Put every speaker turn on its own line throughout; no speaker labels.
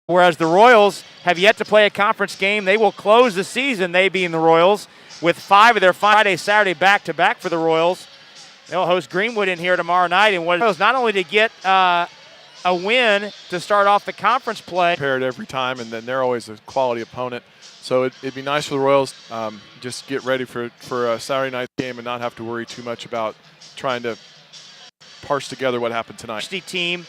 Whereas the Royals have yet to play a conference game. They will close the season, they being the Royals, with 5 of their Friday, Saturday back-to-back for the Royals. They'll host Greenwood in here tomorrow night. And what not only to get a win to start off the conference play.
Prepared every time, and then they're always a quality opponent. So it'd be nice for the Royals just get ready for a Saturday night game and not have to worry too much about trying to parse together what happened tonight.
Team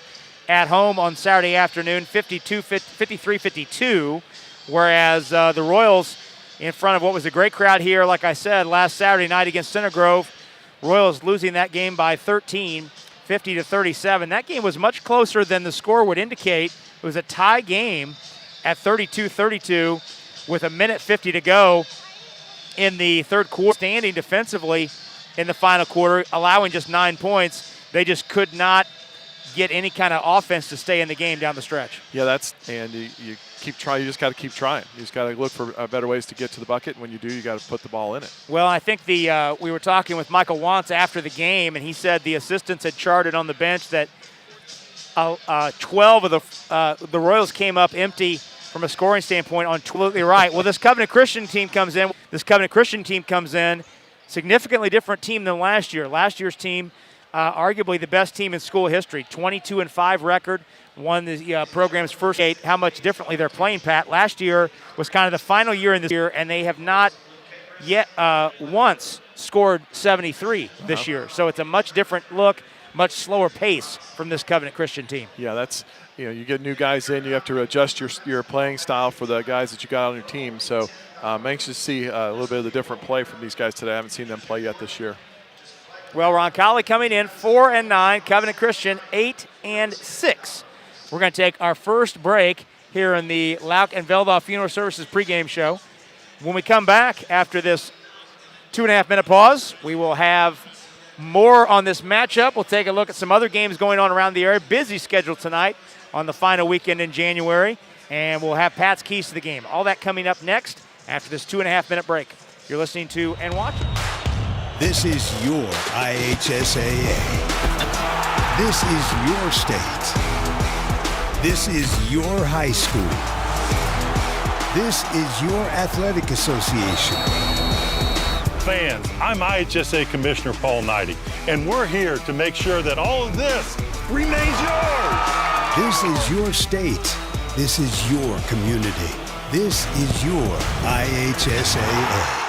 at home on Saturday afternoon, 53-52, whereas the Royals in front of what was a great crowd here, like I said, last Saturday night against Center Grove. Royals losing that game by 13, 50-37. That game was much closer than the score would indicate. It was a tie game at 32-32 with 1:50 to go in the third quarter. Standing defensively in the final quarter, allowing just 9 points. They just could not get any kind of offense to stay in the game down the stretch.
Yeah, and you keep trying. You just got to keep trying. You just got to look for better ways to get to the bucket. And when you do, you got to put the ball in it.
Well, I think we were talking with Michael Wantz after the game, and he said the assistants had charted on the bench that 12 of the Royals came up empty from a scoring standpoint. Absolutely right. Well, this Covenant Christian team comes in. Significantly different team than last year. Last year's team, arguably the best team in school history, 22-5 record, won the program's first 8. How much differently they're playing, Pat? Last year was kind of the final year in this year, and they have not yet once scored 73 this year. So it's a much different look, much slower pace from this Covenant Christian team.
Yeah, that's you get new guys in, you have to adjust your playing style for the guys that you got on your team. So I'm anxious to see a little bit of the different play from these guys today. I haven't seen them play yet this year.
Well, Roncalli coming in 4-9, Covenant Christian 8-6. We're going to take our first break here in the Lauk and Velda Funeral Services pregame show. When we come back after this 2.5-minute pause, we will have more on this matchup. We'll take a look at some other games going on around the area. Busy schedule tonight on the final weekend in January, and we'll have Pat's keys to the game. All that coming up next after this 2.5-minute break. You're listening to and watching.
This is your IHSAA. This is your state. This is your high school. This is your athletic association.
Fans, I'm IHSA Commissioner Paul Knighty, and we're here to make sure that all of this remains yours.
This is your state. This is your community. This is your IHSAA.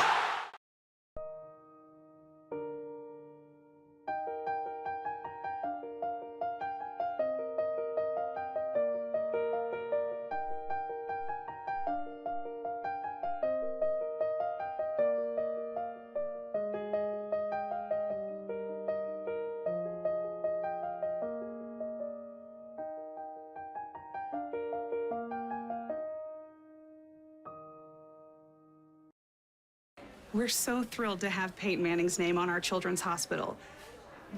We're so thrilled to have Peyton Manning's name on our children's hospital.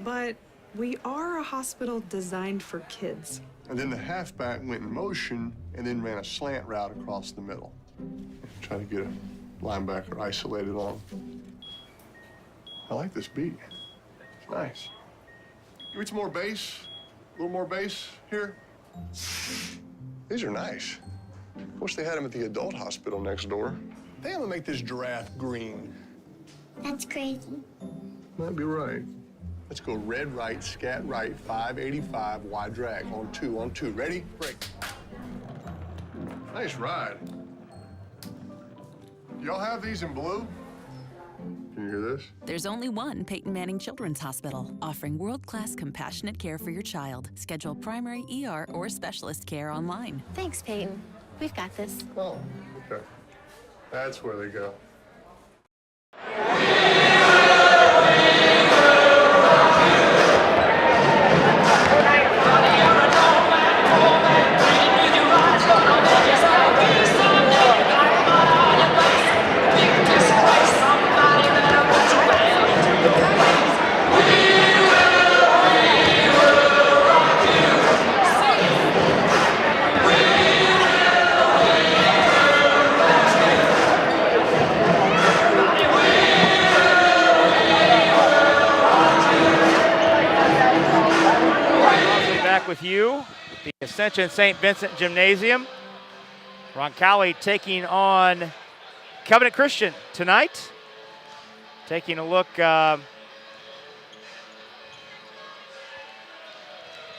But we are a hospital designed for kids.
And then the halfback went in motion and then ran a slant route across the middle. Try to get a linebacker isolated on. I like this beat. It's nice. Give me some more bass. A little more bass here. These are nice. Wish they had them at the adult hospital next door. I think I'm gonna make this giraffe green.
That's crazy.
Might be right. Let's go red right, scat right, 585, wide drag. On two. Ready? Break. Nice ride. Y'all have these in blue? Can you hear this?
There's only one Peyton Manning Children's Hospital, offering world-class compassionate care for your child. Schedule primary ER or specialist care online.
Thanks, Peyton. We've got this.
Oh, okay. That's where they go.
With you, the Ascension St. Vincent Gymnasium, Roncalli taking on Covenant Christian tonight. Taking a look,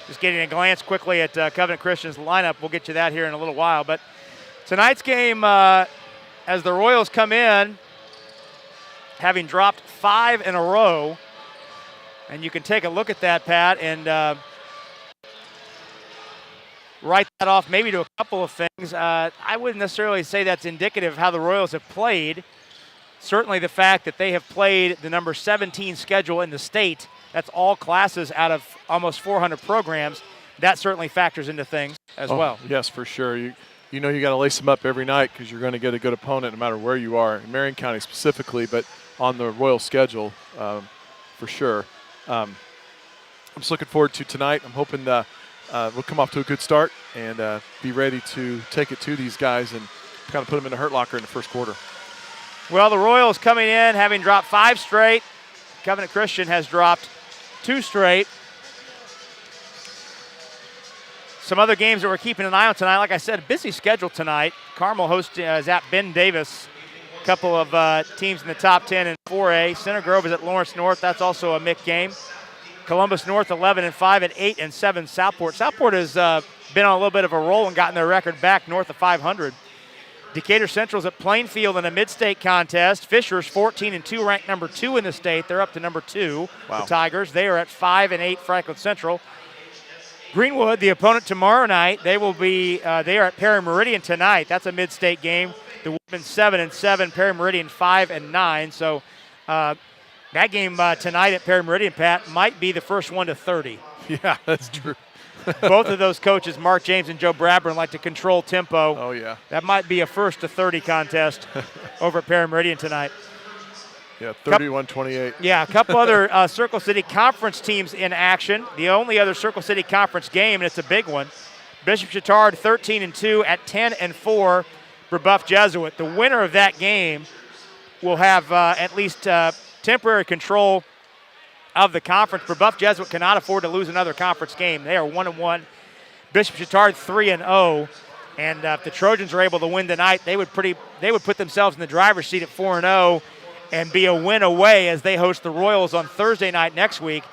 just getting a glance quickly at Covenant Christian's lineup. We'll get you that here in a little while. But tonight's game, as the Royals come in, having dropped 5 in a row, and you can take a look at that, Pat, and write that off maybe to a couple of things. I wouldn't necessarily say that's indicative of how the Royals have played. Certainly the fact that they have played the number 17 schedule in the state, that's all classes out of almost 400 programs, that certainly factors into things as well.
Yes, for sure. You know you got to lace them up every night because you're going to get a good opponent no matter where you are, in Marion County specifically, but on the Royal schedule for sure. I'm just looking forward to tonight. I'm hoping we'll come off to a good start and be ready to take it to these guys and kind of put them in the hurt locker in the first quarter.
Well, the Royals coming in, having dropped 5 straight. Covenant Christian has dropped 2 straight. Some other games that we're keeping an eye on tonight. Like I said, a busy schedule tonight. Carmel is at Ben Davis. A couple of teams in the top 10 in 4A. Center Grove is at Lawrence North. That's also a MIC game. Columbus North 11-5 at 8-7 Southport. Southport has been on a little bit of a roll and gotten their record back north of 500. Decatur Central's at Plainfield in a mid-state contest. Fisher's 14-2, ranked number 2 in the state. They're up to number 2. Wow. The Tigers. They are at 5-8. Franklin Central. Greenwood, the opponent tomorrow night, they will be. They are at Perry Meridian tonight. That's a mid-state game. The women 7-7. Perry Meridian 5-9. So that game tonight at Perry Meridian, Pat, might be the first one to 30.
Yeah, that's true.
Both of those coaches, Mark James and Joe Bradburn, like to control tempo.
Oh, yeah.
That might be a first to 30 contest over at Perry Meridian tonight.
Yeah, 31-28.
Yeah, a couple other Circle City Conference teams in action. The only other Circle City Conference game, and it's a big one, Bishop Chatard 13-2 at 10-4, Brebeuf Jesuit. The winner of that game will have at least temporary control of the conference. Brebeuf Jesuit cannot afford to lose another conference game. They are 1-1. Bishop Chatard 3-0. And if the Trojans are able to win tonight, they would put themselves in the driver's seat at 4-0 and be a win away as they host the Royals on Thursday night next week.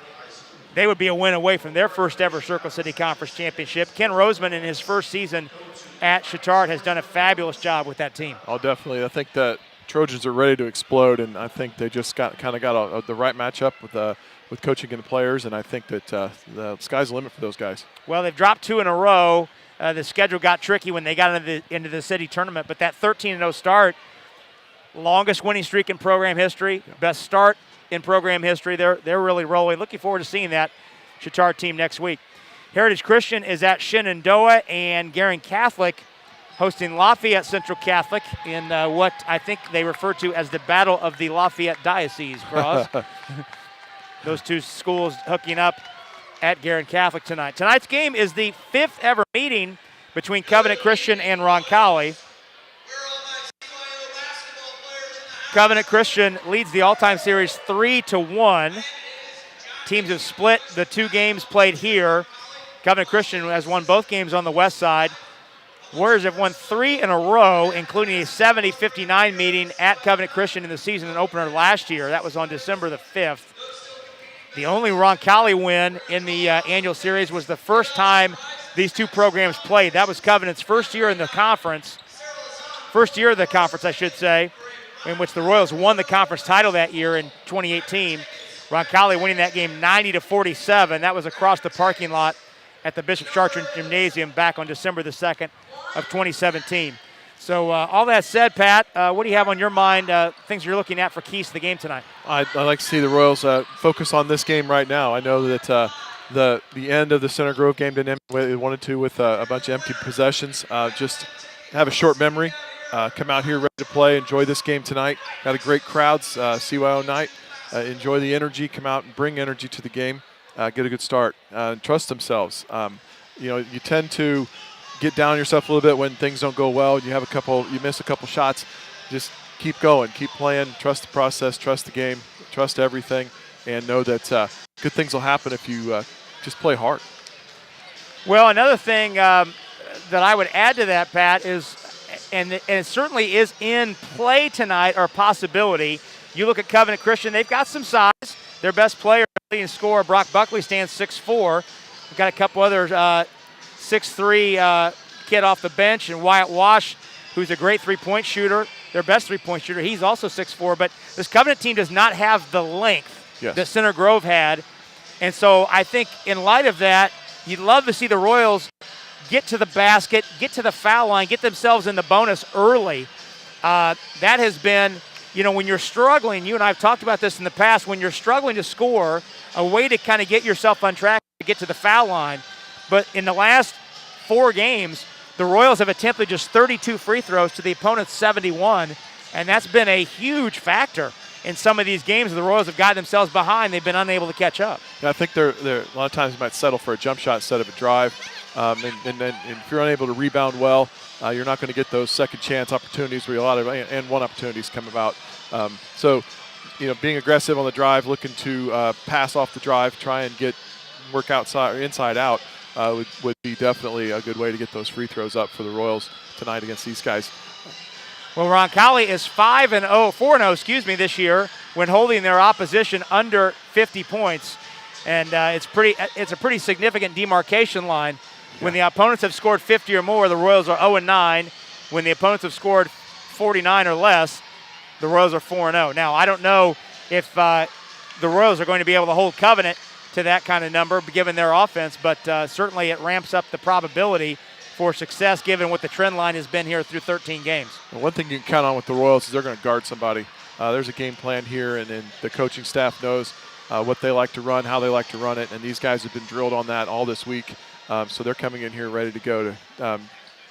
They would be a win away from their first ever Circle City Conference championship. Ken Roseman in his first season at Chatard has done a fabulous job with that team.
Oh, definitely. I think that Trojans are ready to explode, and I think they just got the right matchup with coaching and the players, and I think that the sky's the limit for those guys.
Well, they've dropped 2 in a row. The schedule got tricky when they got into the city tournament, but that 13-0 start, longest winning streak in program history, best start in program history. They're really rolling. Looking forward to seeing that Chatard team next week. Heritage Christian is at Shenandoah, and Guerin Catholic hosting Lafayette Central Catholic in what I think they refer to as the Battle of the Lafayette Diocese, Bros. Those two schools hooking up at Guerin Catholic tonight. Tonight's game is the 5th ever meeting between Covenant Christian and Roncalli. Covenant Christian leads the all-time series 3-1. Teams have split the 2 games played here. Covenant Christian has won both games on the west side. Warriors have won 3 in a row, including a 70-59 meeting at Covenant Christian in the season opener last year. That was on December the 5th. The only Roncalli win in the annual series was the first time these two programs played. That was Covenant's first year of the conference, I should say, in which the Royals won the conference title that year in 2018. Roncalli winning that game 90-47. That was across the parking lot at the Bishop Chartrand Gymnasium back on December the 2nd of 2017. So all that said, Pat, what do you have on your mind, things you're looking at for keys to the game tonight?
I'd like to see the Royals focus on this game right now. I know that the end of the Center Grove game didn't end the way they wanted to with a bunch of empty possessions. Just have a short memory. Come out here ready to play. Enjoy this game tonight. Got a great crowd, CYO night. Enjoy the energy. Come out and bring energy to the game. Get a good start. Trust themselves. You tend to get down yourself a little bit when things don't go well. You miss a couple shots. Just keep going, keep playing. Trust the process, trust the game, trust everything, and know that good things will happen if you just play hard.
Well, another thing that I would add to that, Pat, is and it certainly is in play tonight, or a possibility. You look at Covenant Christian, they've got some size. Their best player, leading scorer, Brock Buckley, stands 6'4". We've got a couple other 6'3" kid off the bench, and Wyatt Wash, who's a great three-point shooter, their best three-point shooter. He's also 6'4", but this Covenant team does not have the length that Center Grove had. And so I think in light of that, you'd love to see the Royals get to the basket, get to the foul line, get themselves in the bonus early. That has been, when you're struggling, you and I have talked about this in the past, when you're struggling to score, a way to kind of get yourself on track to get to the foul line. But in the last 4 games, the Royals have attempted just 32 free throws to the opponent's 71, and that's been a huge factor in some of these games. The Royals have gotten themselves behind. They've been unable to catch up.
Yeah, I think they're a lot of times you might settle for a jump shot instead of a drive. And if you're unable to rebound well, you're not going to get those second chance opportunities where a lot of and one opportunities come about. So, being aggressive on the drive, looking to pass off the drive, try and work outside or inside out would be definitely a good way to get those free throws up for the Royals tonight against these guys.
Well, Roncalli is 4-0, this year when holding their opposition under 50 points, and it's a pretty significant demarcation line. When the opponents have scored 50 or more, the Royals are 0-9. When the opponents have scored 49 or less, the Royals are 4-0. Now, I don't know if the Royals are going to be able to hold Covenant to that kind of number given their offense, but certainly it ramps up the probability for success given what the trend line has been here through 13 games.
Well, one thing you can count on with the Royals is they're going to guard somebody. There's a game plan here, and the coaching staff knows what they like to run, how they like to run it, and these guys have been drilled on that all this week. So they're coming in here ready to go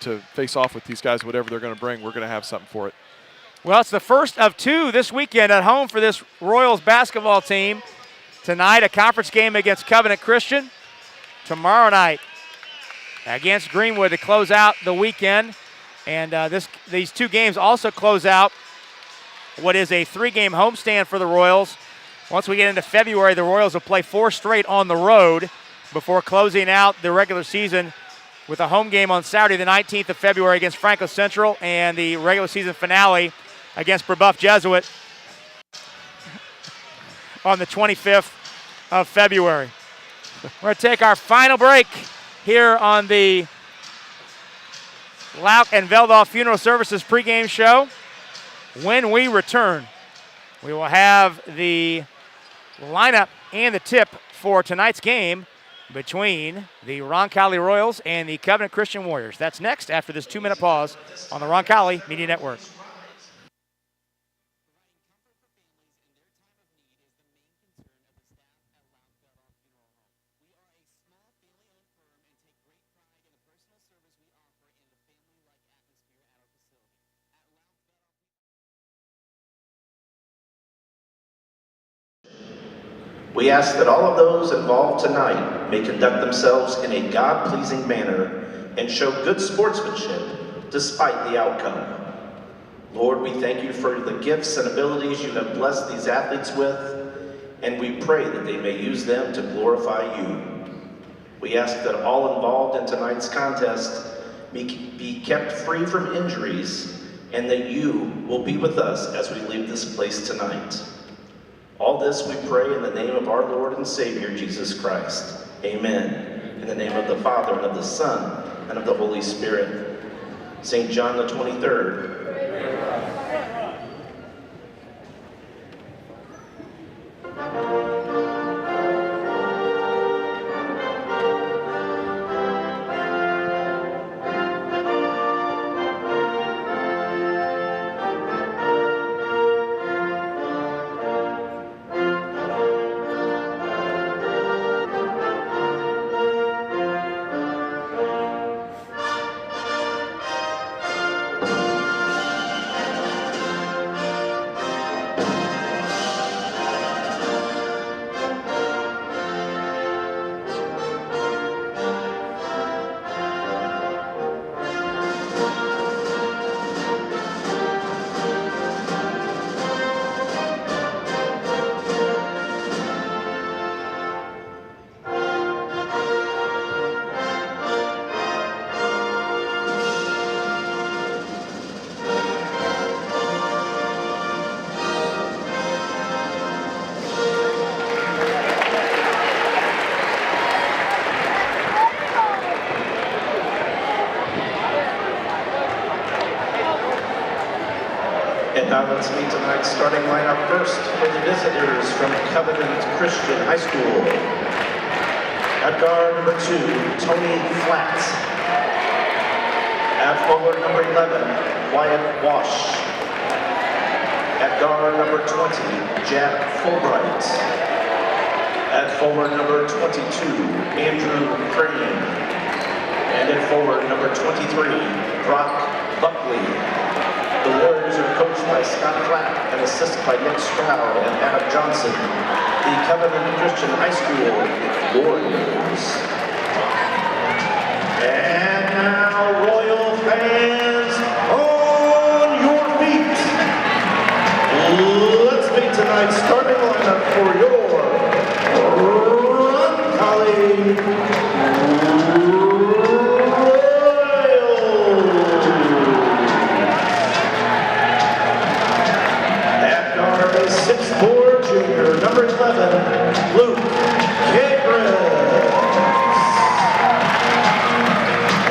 to face off with these guys. Whatever they're going to bring, we're going to have something for it.
Well, it's the first of 2 this weekend at home for this Royals basketball team. Tonight, a conference game against Covenant Christian. Tomorrow night against Greenwood to close out the weekend. And these 2 games also close out what is a 3-game homestand for the Royals. Once we get into February, the Royals will play 4 straight on the road before closing out the regular season with a home game on Saturday the 19th of February against Franco Central and the regular season finale against Brebeuf Jesuit on the 25th of February. We're going to take our final break here on the Lauk and Veldhoff Funeral Services pregame show. When we return, we will have the lineup and the tip for tonight's game between the Roncalli Royals and the Covenant Christian Warriors. That's next after this 2-minute pause on the Roncalli Media Network.
We ask that all of those involved tonight may conduct themselves in a God-pleasing manner and show good sportsmanship despite the outcome. Lord, we thank you for the gifts and abilities you have blessed these athletes with, and we pray that they may use them to glorify you. We ask that all involved in tonight's contest be kept free from injuries, and that you will be with us as we leave this place tonight. All this we pray in the name of our Lord and Savior, Jesus Christ. Amen. In the name of the Father, and of the Son, and of the Holy Spirit. St. John the 23rd. Now let's meet tonight's starting lineup first for the visitors from Covenant Christian High School. At guard number 2, Tony Flatt. At forward number 11, Wyatt Wash. At guard number 20, Jack Fulbright. At forward number 22, Andrew Pregame. And at forward number 23, Brock Buckley. The Warriors are coached by Scott Flatt and assisted by Nick Stroud and Adam Johnson. The Covenant Christian High School Warriors. And now, Royal fans, on your feet. Let's meet tonight's starting lineup for your Roncalli Royals. At guard is 6'4" junior, number 11, Luke Kagris.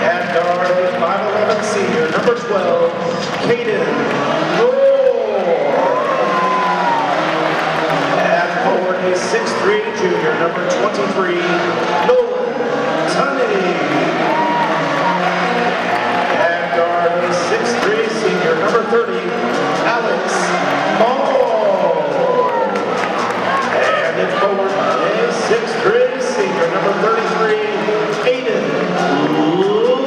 At guard is 5'11" senior, number 12, Caden Moore. At forward is 6'3" junior, number 23, Nolan Tunney. At guard is 6'3" senior, number 30, Alex Moore. And at forward is 6'3" senior, number 33, Aiden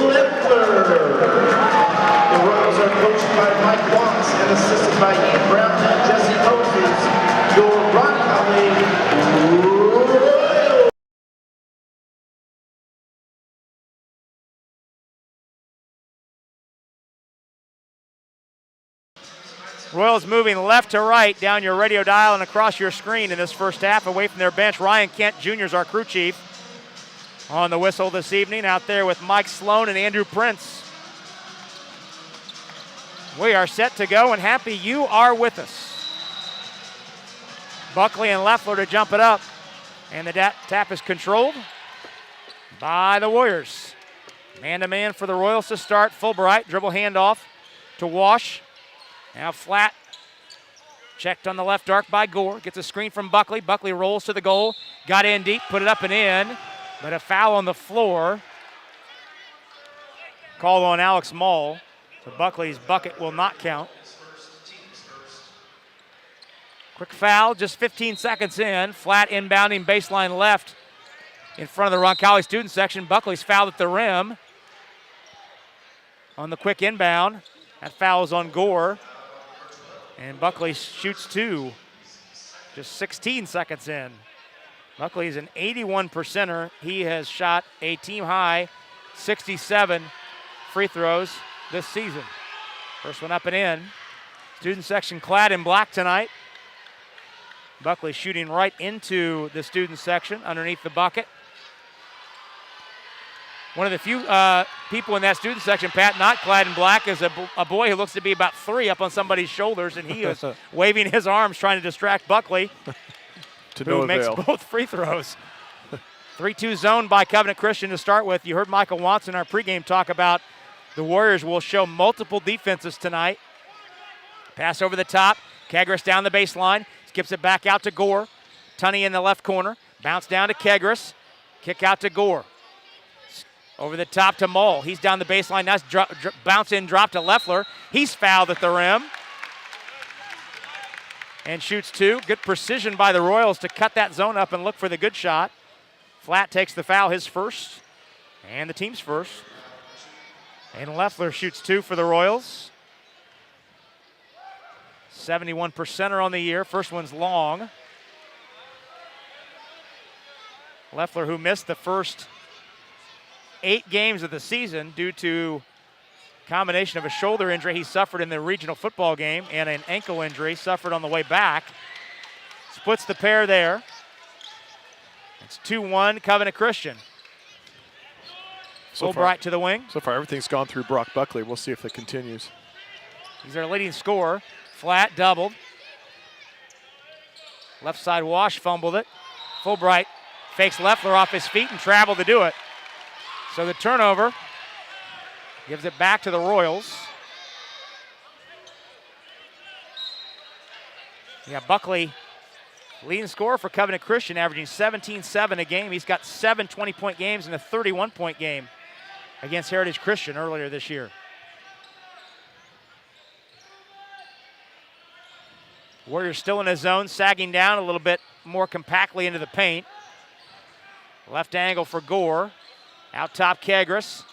Leffler. The Royals are coached by Mike Watts and assisted by Ian Brown and Jesse Moses. Your Roncalli Royals.
Royals moving left to right down your radio dial and across your screen in this first half. Away from their bench, Ryan Kent Jr. is our crew chief on the whistle this evening. Out there with Mike Sloan and Andrew Prince. We are set to go and happy you are with us. Buckley and Leffler to jump it up. And the tap is controlled by the Warriors. Man-to-man for the Royals to start. Fulbright, dribble handoff to Wash. Now Flatt, checked on the left arc by Gore. Gets a screen from Buckley. Buckley rolls to the goal. Got in deep, put it up and in. But a foul on the floor. Called on Alex Mall. So Buckley's bucket will not count. Quick foul, just 15 seconds in. Flatt inbounding baseline left in front of the Roncalli student section. Buckley's fouled at the rim on the quick inbound. That foul is on Gore. And Buckley shoots 2, just 16 seconds in. Buckley's an 81%er. He has shot a team-high 67 free throws this season. First one up and in. Student section clad in black tonight. Buckley shooting right into the student section underneath the bucket. One of the few people in that student section, Pat, not clad in black, is a boy who looks to be about 3 up on somebody's shoulders, and he is waving his arms trying to distract Buckley, who makes both free throws. 3-2 zone by Covenant Christian to start with. You heard Michael Watson in our pregame talk about the Warriors will show multiple defenses tonight. Pass over the top. Kagris down the baseline. Skips it back out to Gore. Tunney in the left corner. Bounce down to Kagris. Kick out to Gore. Over the top to Mull. He's down the baseline. That's bounce in, drop to Leffler. He's fouled at the rim. And shoots 2. Good precision by the Royals to cut that zone up and look for the good shot. Flatt takes the foul, his first, and the team's first. And Leffler shoots 2 for the Royals. 71%er on the year. First one's long. Leffler, who missed the first 8 games of the season due to combination of a shoulder injury he suffered in the regional football game and an ankle injury suffered on the way back. Splits the pair there. It's 2-1 Covenant Christian. Fulbright to the wing.
So far, everything's gone through Brock Buckley. We'll see if it continues.
He's our leading scorer. Flatt doubled. Left side Wash fumbled it. Fulbright fakes Leffler off his feet and traveled to do it. So the turnover gives it back to the Royals. Yeah, Buckley, leading scorer for Covenant Christian, averaging 17-7 a game. He's got 7 20-point games and a 31-point game against Heritage Christian earlier this year. Warriors still in his zone, sagging down a little bit more compactly into the paint. Left angle for Gore. Out top, Kegris.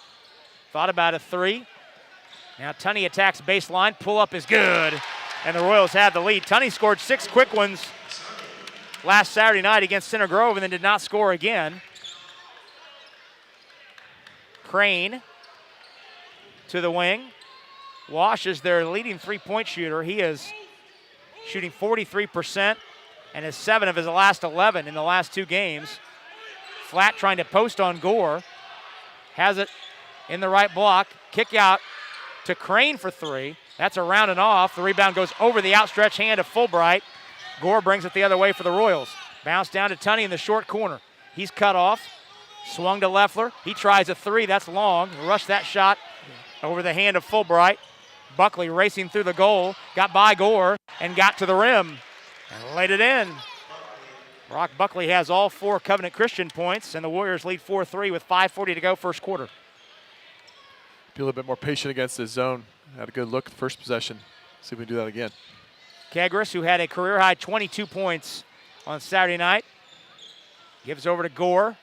Thought about a three. Now Tunney attacks baseline. Pull up is good. And the Royals had the lead. Tunney scored 6 quick ones last Saturday night against Center Grove and then did not score again. Crane to the wing. Wash is their leading three-point shooter. He is shooting 43% and is 7 of his last 11 in the last 2 games. Flat trying to post on Gore. Has it in the right block. Kick out to Crane for 3. That's a round and off. The rebound goes over the outstretched hand of Fulbright. Gore brings it the other way for the Royals. Bounce down to Tunney in the short corner. He's cut off. Swung to Leffler. He tries a 3. That's long. Rushed that shot over the hand of Fulbright. Buckley racing through the goal. Got by Gore and got to the rim and laid it in. Brock Buckley has all 4 Covenant Christian points, and the Warriors lead 4-3 with 5:40 to go first quarter.
Be a little bit more patient against this zone. Had a good look at the first possession. See if we can do that again.
Kegris, who had a career-high 22 points on Saturday night, gives over to Gore,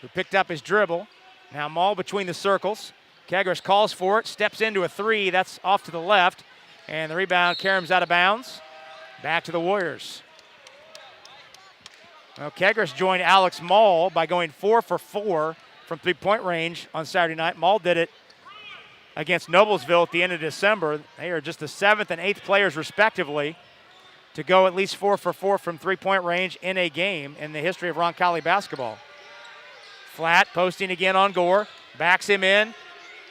who picked up his dribble. Now Maul between the circles. Kegris calls for it, steps into a 3. That's off to the left, and the rebound caroms out of bounds. Back to the Warriors. Well, Kegris joined Alex Maul by going 4 for 4 from three-point range on Saturday night. Maul did it against Noblesville at the end of December. They are just the 7th and 8th players respectively to go at least 4 for 4 from three-point range in a game in the history of Roncalli basketball. Flat posting again on Gore, backs him in.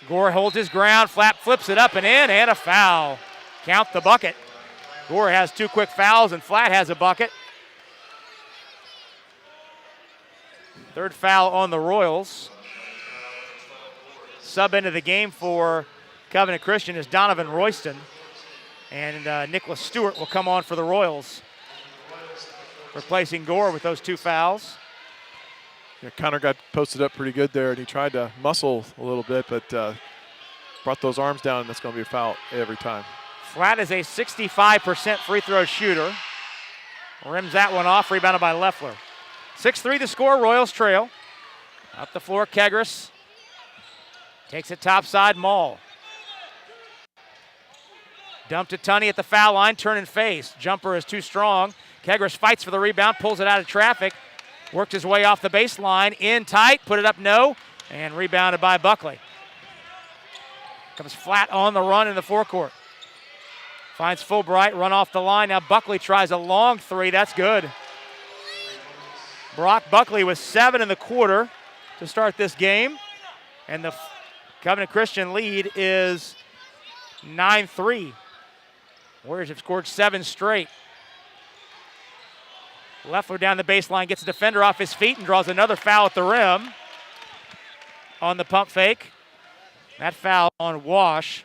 Gore holds his ground, Flat flips it up and in, and a foul. Count the bucket. Gore has 2 quick fouls and Flat has a bucket. 3rd foul on the Royals. Sub into the game for Covenant Christian is Donovan Royston. And Nicholas Stewart will come on for the Royals, replacing Gore with those 2 fouls.
Yeah, Connor got posted up pretty good there, and he tried to muscle a little bit, but brought those arms down, and that's going to be a foul every time.
Flat is a 65% free throw shooter. Rims that one off, rebounded by Leffler. 6-3 the score, Royals trail. Up the floor, Kegris. Takes it topside, Maul. Dump to Tunney at the foul line, turn and face. Jumper is too strong. Kegris fights for the rebound, pulls it out of traffic. Worked his way off the baseline, in tight, put it up, no, and rebounded by Buckley. Comes Flat on the run in the forecourt. Finds Fulbright, run off the line. Now Buckley tries a long 3, that's good. Brock Buckley with 7 in the quarter to start this game. And the Covenant Christian lead is 9-3. Warriors have scored 7 straight. Leffler down the baseline, gets a defender off his feet and draws another foul at the rim on the pump fake. That foul on Wash,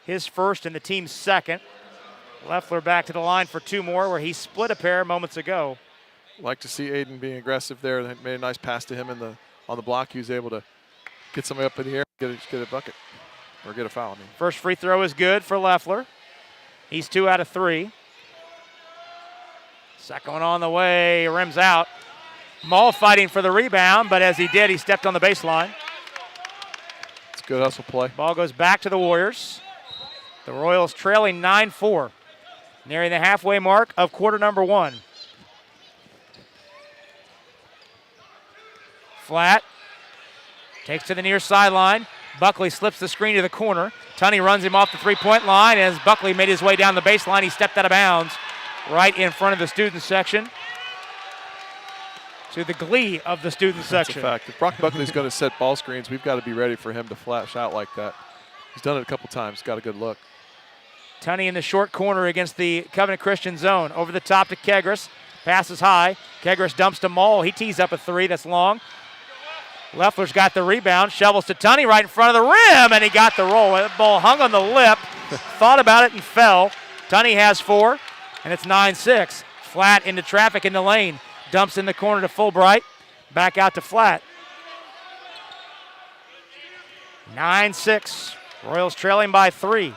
his first and the team's second. Leffler back to the line for 2 more where he split a pair moments ago.
Like to see Aiden being aggressive there. They made a nice pass to him on the block. He was able to get somebody up in the air, get a bucket, or get a foul.
First free throw is good for Leffler. He's 2 out of 3. Second one on the way, rims out. Maul fighting for the rebound, but as he did, he stepped on the baseline.
It's good hustle play.
Ball goes back to the Warriors. The Royals trailing 9-4, nearing the halfway mark of quarter number 1. Flat takes to the near sideline. Buckley slips the screen to the corner. Tunney runs him off the three-point line. As Buckley made his way down the baseline, he stepped out of bounds right in front of the student section, to the glee of the student section.
That's a fact. If Brock Buckley's going to set ball screens, we've got to be ready for him to flash out like that. He's done it a couple times. Got a good look.
Tunney in the short corner against the Covenant Christian zone. Over the top to Kegris. Passes high. Kegris dumps to Maul. He tees up a 3. That's long. Leffler's got the rebound. Shovels to Tunney right in front of the rim, and he got the roll. That ball hung on the lip. Thought about it and fell. Tunney has 4, and it's 9-6. Flat into traffic in the lane. Dumps in the corner to Fulbright. Back out to Flat. 9-6. Royals trailing by 3.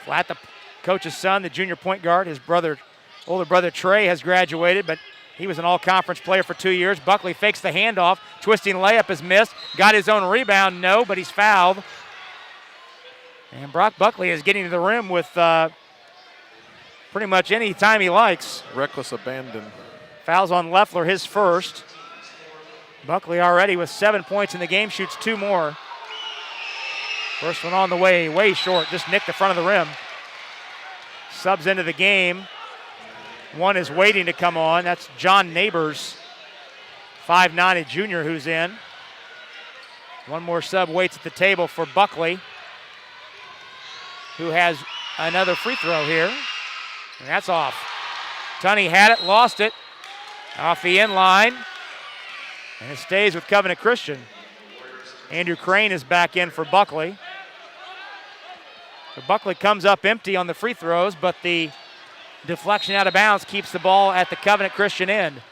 Flat, the coach's son, the junior point guard. His older brother Trey has graduated, but he was an all-conference player for 2 years. Buckley fakes the handoff. Twisting layup is missed. Got his own rebound, no, but he's fouled. And Brock Buckley is getting to the rim with pretty much any time he likes.
Reckless abandon.
Fouls on Leffler, his first. Buckley already with 7 points in the game, shoots 2 more. First one on the way short, just nicked the front of the rim. Subs into the game. One is waiting to come on. That's John Neighbors, 5'9", a junior who's in. One more sub waits at the table for Buckley, who has another free throw here. And that's off. Tunney had it, lost it. Off the end line. And it stays with Covenant Christian. Andrew Crane is back in for Buckley. So Buckley comes up empty on the free throws, but the deflection out of bounds keeps the ball at the Covenant Christian end.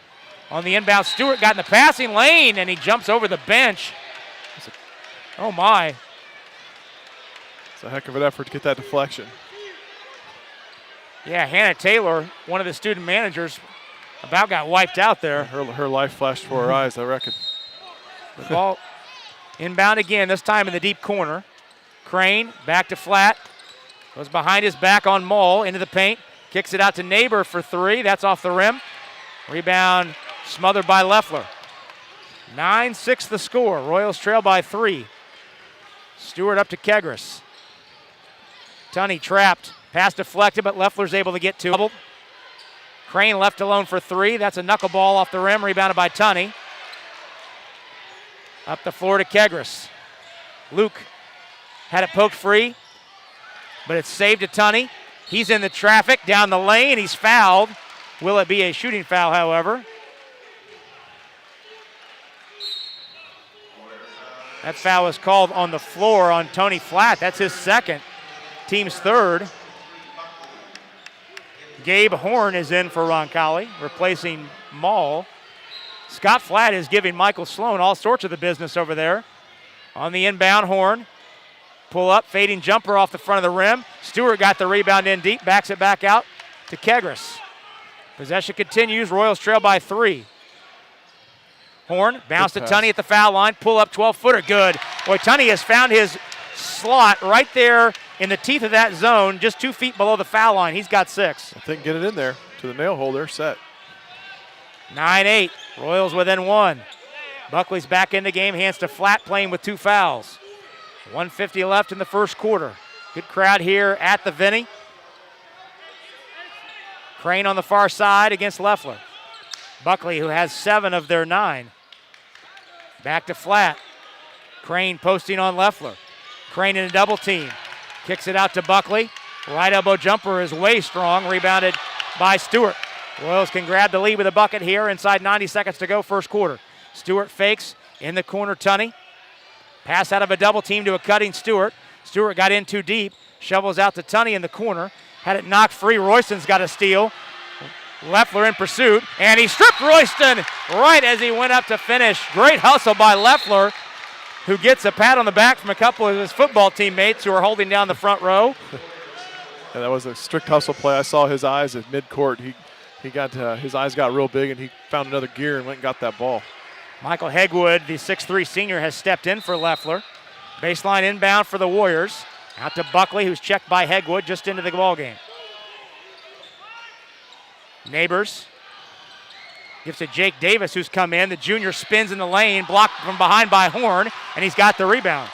On the inbound, Stewart got in the passing lane, and he jumps over the bench. Oh, my.
It's a heck of an effort to get that deflection.
Yeah, Hannah Taylor, one of the student managers, about got wiped out there.
Her life flashed before her eyes, I reckon.
The ball inbound again, this time in the deep corner. Crane back to Flat. Goes behind his back on Mull into the paint. Kicks it out to Neighbor for 3. That's off the rim. Rebound smothered by Leffler. 9-6 the score. Royals trail by 3. Stewart up to Kegris. Tunney trapped. Pass deflected, but Leffler's able to get to it. Crane left alone for 3. That's a knuckleball off the rim, rebounded by Tunney. Up the floor to Kegris. Luke had it poked free, but it's saved to Tunney. He's in the traffic down the lane. He's fouled. Will it be a shooting foul, however? That foul is called on the floor on Tony Flat. That's his second, team's third. Gabe Horn is in for Roncalli, replacing Mull. Scott Flat is giving Michael Sloan all sorts of the business over there. On the inbound, Horn. Pull up, fading jumper off the front of the rim. Stewart got the rebound in deep, backs it back out to Kegris. Possession continues, Royals trail by 3. Horn, bounce to Tunney at the foul line, pull up 12-footer, good. Boy, Tunney has found his slot right there in the teeth of that zone, just 2 feet below the foul line. He's got 6.
I think get it in there to the nail hole, they're set.
9-8, Royals within 1. Buckley's back in the game, hands to Flat, playing with 2 fouls. 1:50 left in the first quarter. Good crowd here at the Vinnie. Crane on the far side against Leffler. Buckley, who has 7 of their 9. Back to Flat. Crane posting on Leffler. Crane in a double team. Kicks it out to Buckley. Right elbow jumper is way strong. Rebounded by Stewart. Royals can grab the lead with a bucket here. Inside 90 seconds to go, first quarter. Stewart fakes in the corner, Tunney. Pass out of a double team to a cutting Stewart. Stewart got in too deep. Shovels out to Tunney in the corner. Had it knocked free. Royston's got a steal. Leffler in pursuit. And he stripped Royston right as he went up to finish. Great hustle by Leffler, who gets a pat on the back from a couple of his football teammates who are holding down the front row.
Yeah, that was a strict hustle play. I saw his eyes at midcourt. He got his eyes got real big, and he found another gear and went and got that ball.
Michael Hegwood, the 6'3 senior, has stepped in for Leffler. Baseline inbound for the Warriors. Out to Buckley, who's checked by Hegwood just into the ball game. Neighbors gives to Jake Davis, who's come in. The junior spins in the lane, blocked from behind by Horn, and he's got the rebound.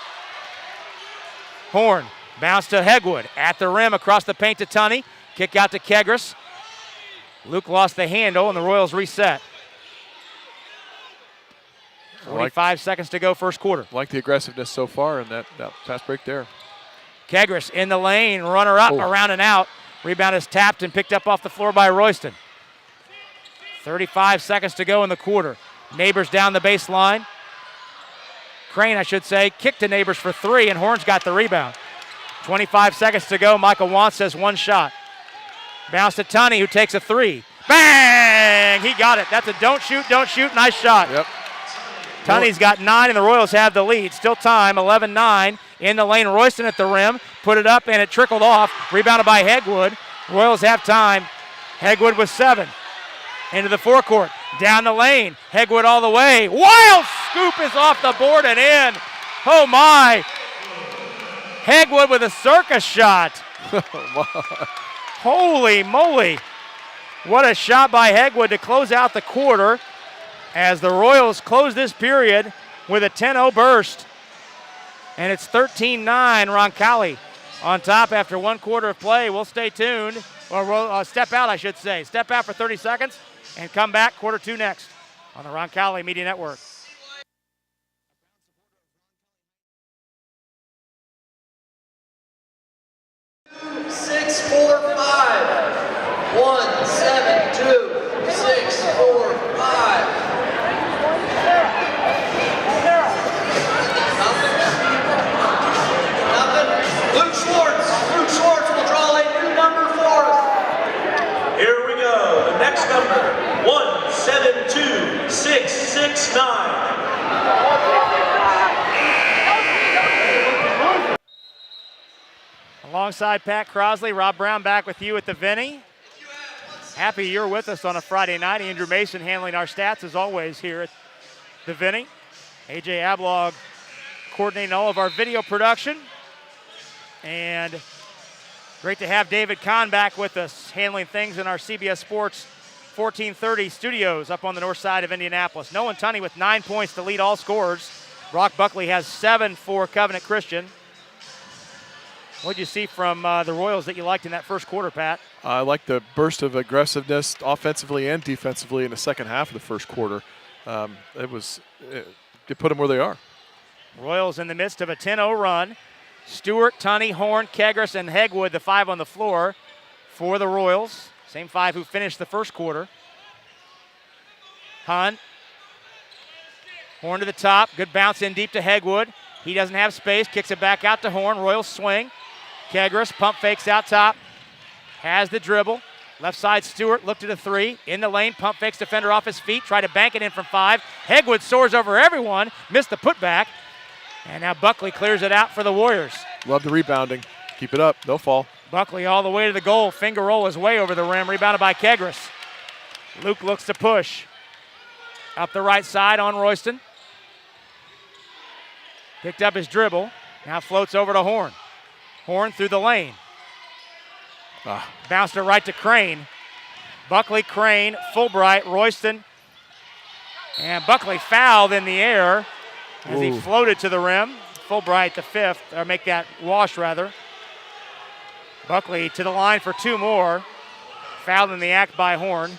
Horn, bounce to Hegwood. At the rim, across the paint to Tunney. Kick out to Kegris. Luke lost the handle, and the Royals reset. 45 seconds to go, first quarter.
Like the aggressiveness so far in that fast break there.
Kegris in the lane, runner up, around and out. Rebound is tapped and picked up off the floor by Royston. 35 seconds to go in the quarter. Neighbors down the baseline. Crane, I should say, kicked to Neighbors for 3, and Horn's got the rebound. 25 seconds to go. Michael Wantz says one shot. Bounce to Tunney, who takes a three. Bang! He got it. That's a don't shoot. Nice shot.
Yep.
Tunney's got 9, and the Royals have the lead. Still time, 11-9. In the lane, Royston at the rim. Put it up, and it trickled off. Rebounded by Hegwood. Royals have time. Hegwood with 7. Into the forecourt. Down the lane. Hegwood all the way. Wild scoop is off the board and in. Oh, my. Hegwood with a circus shot. Holy moly. What a shot by Hegwood to close out the quarter as the Royals close this period with a 10-0 burst. And it's 13-9, Roncalli on top after 1 quarter of play. We'll stay tuned, or we'll step out, I should say. Step out for 30 seconds and come back, quarter 2 next on the Roncalli Media Network.
Six, 4, 5. 1, 7, 2, 6, 4, 5. Luke Schwartz will draw a new number for us.
Here we go. The next number, 172669.
Alongside Pat Crosley, Rob Brown back with you at the Vinny. Happy you're with us on a Friday night. Andrew Mason handling our stats as always here at the Vinny. AJ Ablog coordinating all of our video production. And great to have David Kahn back with us handling things in our CBS Sports 1430 studios up on the north side of Indianapolis. Nolan Tunney with 9 points to lead all scorers. Brock Buckley has 7 for Covenant Christian. What did you see from the Royals that you liked in that first quarter, Pat?
I like the burst of aggressiveness offensively and defensively in the second half of the first quarter. It put them where they are.
Royals in the midst of a 10-0 run. Stewart, Tunney, Horn, Kegris, and Hegwood, the 5 on the floor for the Royals. Same 5 who finished the first quarter. Hunt. Horn to the top. Good bounce in deep to Hegwood. He doesn't have space. Kicks it back out to Horn. Royals swing. Kegris pump fakes out top. Has the dribble. Left side Stewart looked at a 3. In the lane, pump fakes defender off his feet. Tried to bank it in from 5. Hegwood soars over everyone. Missed the putback. And now Buckley clears it out for the Warriors.
Love the rebounding. Keep it up. They'll fall.
Buckley all the way to the goal. Finger roll is way over the rim. Rebounded by Kegris. Luke looks to push. Up the right side on Royston. Picked up his dribble. Now floats over to Horn. Horn through the lane. Bounced it right to Crane. Buckley, Crane, Fulbright, Royston. And Buckley fouled in the air as he floated to the rim. Fulbright the 5th, or make that wash rather. Buckley to the line for 2 more. Fouled in the act by Horn.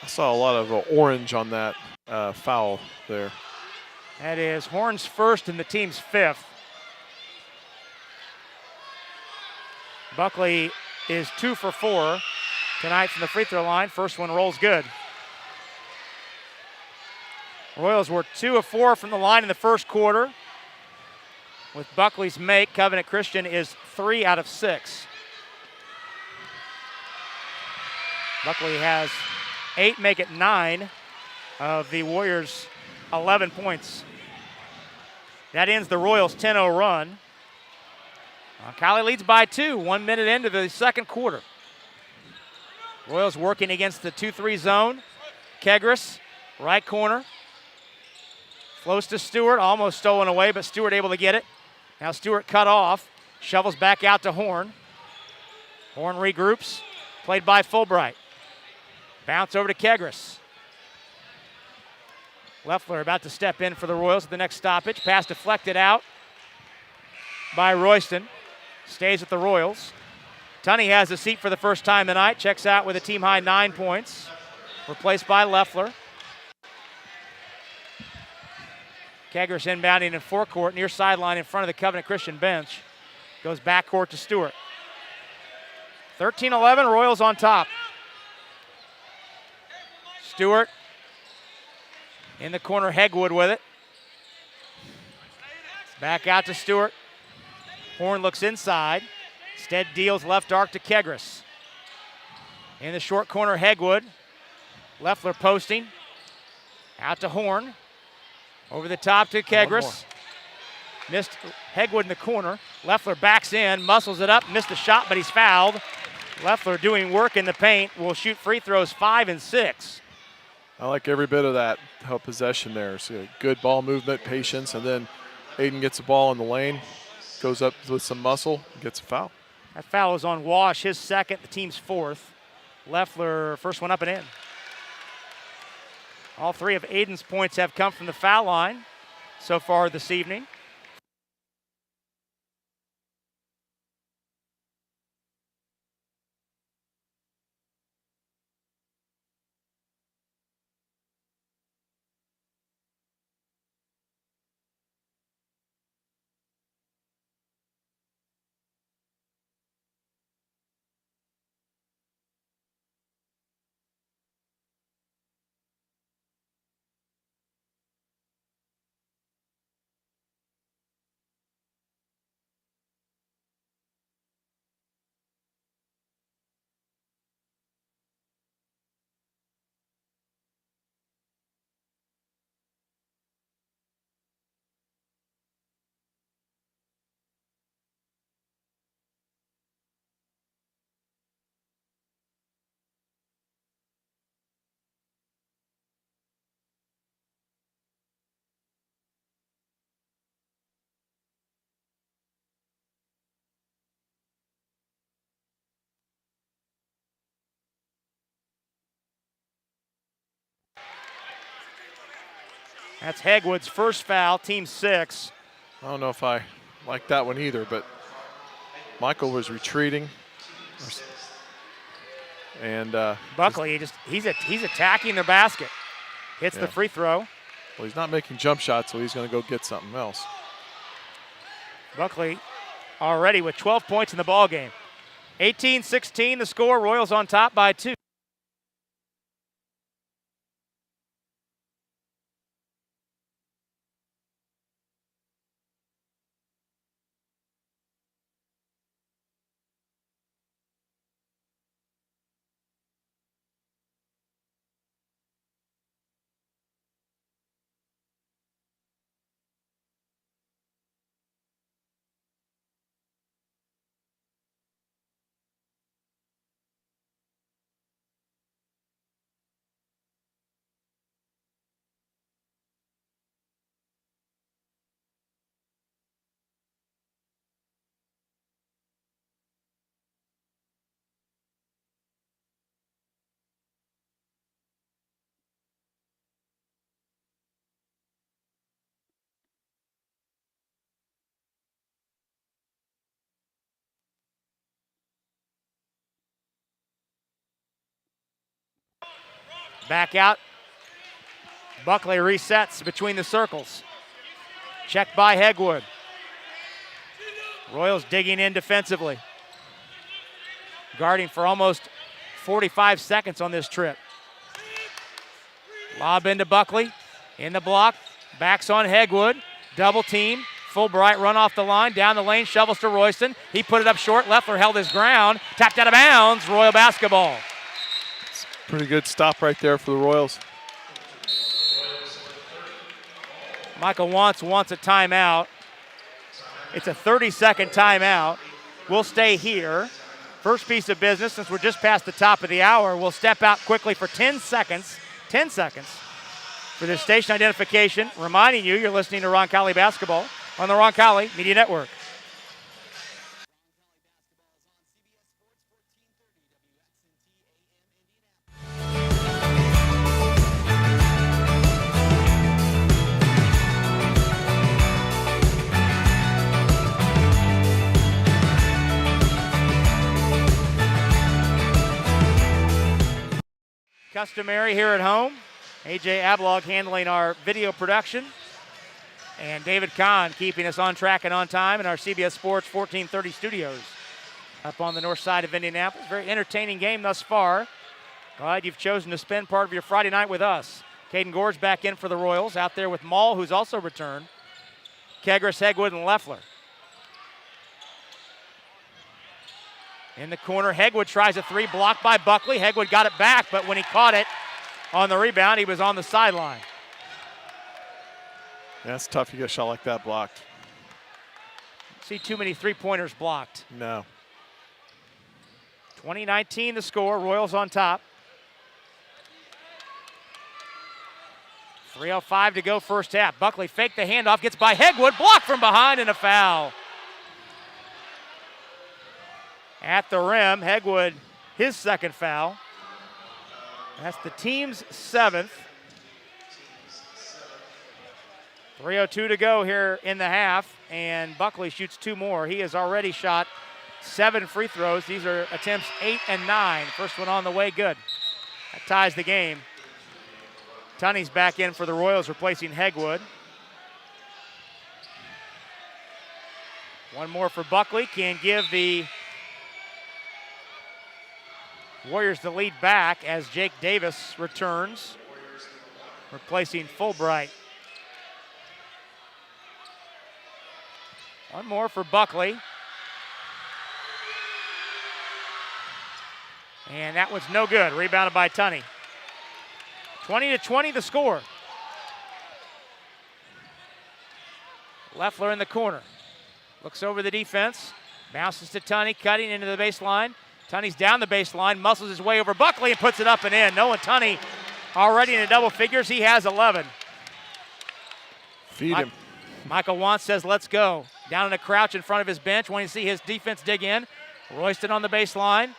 I saw a lot of orange on that foul there.
That is Horn's 1st and the team's 5th. Buckley is 2 for 4 tonight from the free throw line. First one rolls good. Royals were 2 of 4 from the line in the first quarter. With Buckley's make, Covenant Christian is 3 out of 6. Buckley has 8, make it 9 of the Warriors' 11 points. That ends the Royals' 10-0 run. Roncalli leads by 2, 1 minute into the second quarter. Royals working against the 2-3 zone. Kegris, right corner. Flows to Stewart, almost stolen away, but Stewart able to get it. Now Stewart cut off, shovels back out to Horn. Horn regroups, played by Fulbright. Bounce over to Kegris. Leffler about to step in for the Royals at the next stoppage. Pass deflected out by Royston. Stays with the Royals. Tunney has a seat for the first time tonight. Checks out with a team-high 9 points. Replaced by Leffler. Kegris inbounding in forecourt, near sideline in front of the Covenant Christian bench. Goes backcourt to Stewart. 13-11, Royals on top. Stewart in the corner, Hegwood with it. Back out to Stewart. Horn looks inside. Stead deals left arc to Kegris. In the short corner, Hegwood. Leffler posting. Out to Horn. Over the top to Kegris. Missed Hegwood in the corner. Leffler backs in, muscles it up, missed the shot, but he's fouled. Leffler doing work in the paint, will shoot free throws 5 and 6.
I like every bit of that possession there. So good ball movement, patience, and then Aiden gets the ball in the lane, goes up with some muscle, gets a foul.
That foul is on Wash, his second, the team's fourth. Leffler, first one up and in. All 3 of Aiden's points have come from the foul line so far this evening. That's Hegwood's first foul, team 6.
I don't know if I like that one either, but Michael was retreating. And
Buckley, he's attacking their basket. Hits the free throw.
Well, he's not making jump shots, so he's going to go get something else.
Buckley already with 12 points in the ball game. 18-16 the score. Royals on top by 2. Back out. Buckley resets between the circles. Checked by Hegwood. Royals digging in defensively. Guarding for almost 45 seconds on this trip. Lob into Buckley. In the block. Backs on Hegwood. Double team. Fulbright run off the line. Down the lane. Shovels to Royston. He put it up short. Leffler held his ground. Tapped out of bounds. Royal basketball.
Pretty good stop right there for the Royals.
Michael wants a timeout. It's a 30-second timeout. We'll stay here. First piece of business, since we're just past the top of the hour, we'll step out quickly for 10 seconds. 10 seconds for this station identification. Reminding you, you're listening to Roncalli Basketball on the Roncalli Media Network. Customary here at home. AJ Ablog handling our video production. And David Kahn keeping us on track and on time in our CBS Sports 1430 studios up on the north side of Indianapolis. Very entertaining game thus far. Glad you've chosen to spend part of your Friday night with us. Caden Gore's back in for the Royals, out there with Maul, who's also returned. Kegris, Hegwood, and Leffler. In the corner, Hegwood tries a three, blocked by Buckley. Hegwood got it back, but when he caught it on the rebound, he was on the sideline.
Yeah, it's tough. You get a shot like that blocked.
See too many three-pointers blocked.
No.
20-19 the score. Royals on top. 3:05 to go first half. Buckley faked the handoff, gets by Hegwood, blocked from behind, and a foul. At the rim, Hegwood, his second foul. That's the team's 7th. 3:02 to go here in the half, and Buckley shoots 2 more. He has already shot 7 free throws. These are attempts 8 and 9. First one on the way, good. That ties the game. Tunney's back in for the Royals, replacing Hegwood. One more for Buckley, can give the Warriors the lead back as Jake Davis returns, replacing Fulbright. One more for Buckley. And that was no good, rebounded by Tunney. 20-20 the score. Loeffler in the corner. Looks over the defense. Bounces to Tunney, cutting into the baseline. Tunney's down the baseline, muscles his way over Buckley and puts it up and in. Noah Tunney already in the double figures. He has 11.
Feed him.
Michael Wantz says, let's go. Down in a crouch in front of his bench, wanting to see his defense dig in. Royston on the baseline.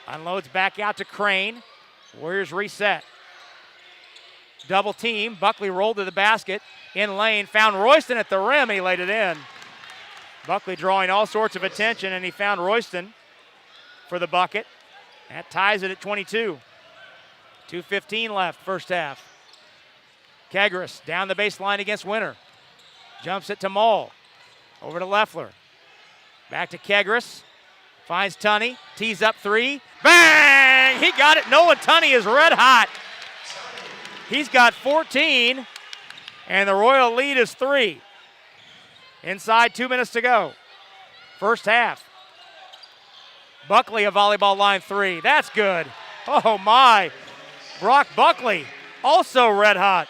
Unloads back out to Crane. Warriors reset. Double team. Buckley rolled to the basket. In lane. Found Royston at the rim. And he laid it in. Buckley drawing all sorts of attention, and he found Royston for the bucket. That ties it at 22. 2:15 left, first half. Kegris down the baseline against Winter. Jumps it to Moll. Over to Loeffler. Back to Kegris. Finds Tunney. Tees up 3. Bang! He got it. Noah Tunney is red hot. He's got 14, and the Royal lead is 3. Inside 2 minutes to go. First half. Buckley a volleyball line 3. That's good. Oh my. Brock Buckley also red hot.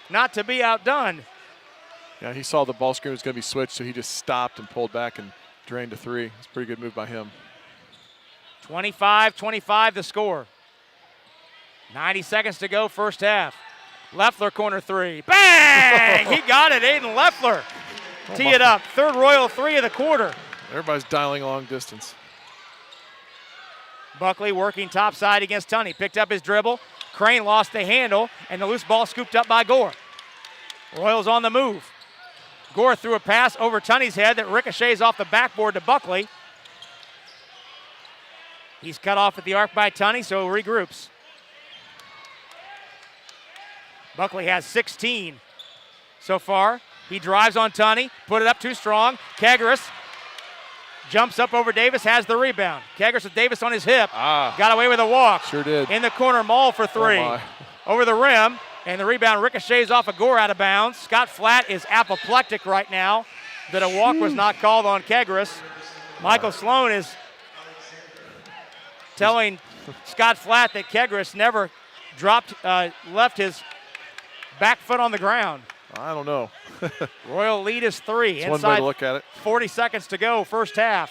Not to be outdone.
Yeah, he saw the ball screen was going to be switched, so he just stopped and pulled back and drained a 3. It's a pretty good move by him.
25-25 the score. 90 seconds to go, first half. Loeffler corner 3. Bang! He got it, Aiden Loeffler. Tee it up. Third Royal 3 of the quarter.
Everybody's dialing long distance.
Buckley working topside against Tunney. Picked up his dribble. Crane lost the handle, and the loose ball scooped up by Gore. Royals on the move. Gore threw a pass over Tunney's head that ricochets off the backboard to Buckley. He's cut off at the arc by Tunney, so regroups. Buckley has 16 so far. He drives on Tunney, put it up too strong. Kegris jumps up over Davis, has the rebound. Kegris with Davis on his hip. Got away with a walk.
Sure did.
In the corner, Moll for 3.
Oh
over the rim, and the rebound ricochets off of Gore out of bounds. Scott Flatt is apoplectic right now that a walk was not called on Kegris. Michael Sloan is telling Scott Flatt that Kegris never left his back foot on the ground.
I don't know.
Royal lead is 3.
That's one way to look at it.
40 seconds to go, first half.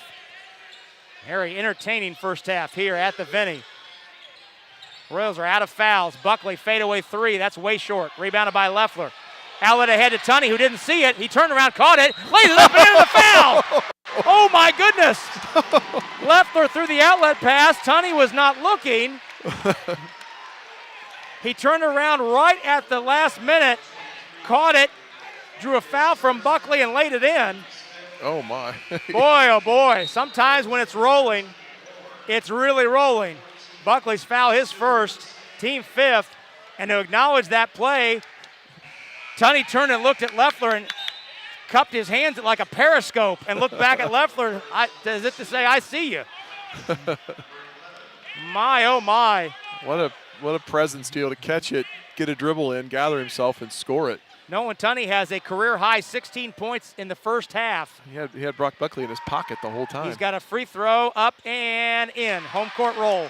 Very entertaining first half here at the Vinny. Royals are out of fouls. Buckley fadeaway 3. That's way short. Rebounded by Loeffler. Outlet ahead to Tunney, who didn't see it. He turned around, caught it, lays it up and into the foul. Oh my goodness. Loeffler threw the outlet pass. Tunney was not looking. He turned around right at the last minute, caught it, drew a foul from Buckley and laid it in.
Oh my.
Boy, oh boy. Sometimes when it's rolling, it's really rolling. Buckley's foul, his first, team 5th. And to acknowledge that play, Tunney turned and looked at Loeffler and cupped his hands like a periscope and looked back at Loeffler as if to say, I see you. My, oh my.
What a presence deal to catch it get a dribble in, gather himself, and score it.
Nolan Tunney has a career-high 16 points in the first half.
He had Brock Buckley in his pocket the whole time.
He's got a free throw up and in. Home court roll.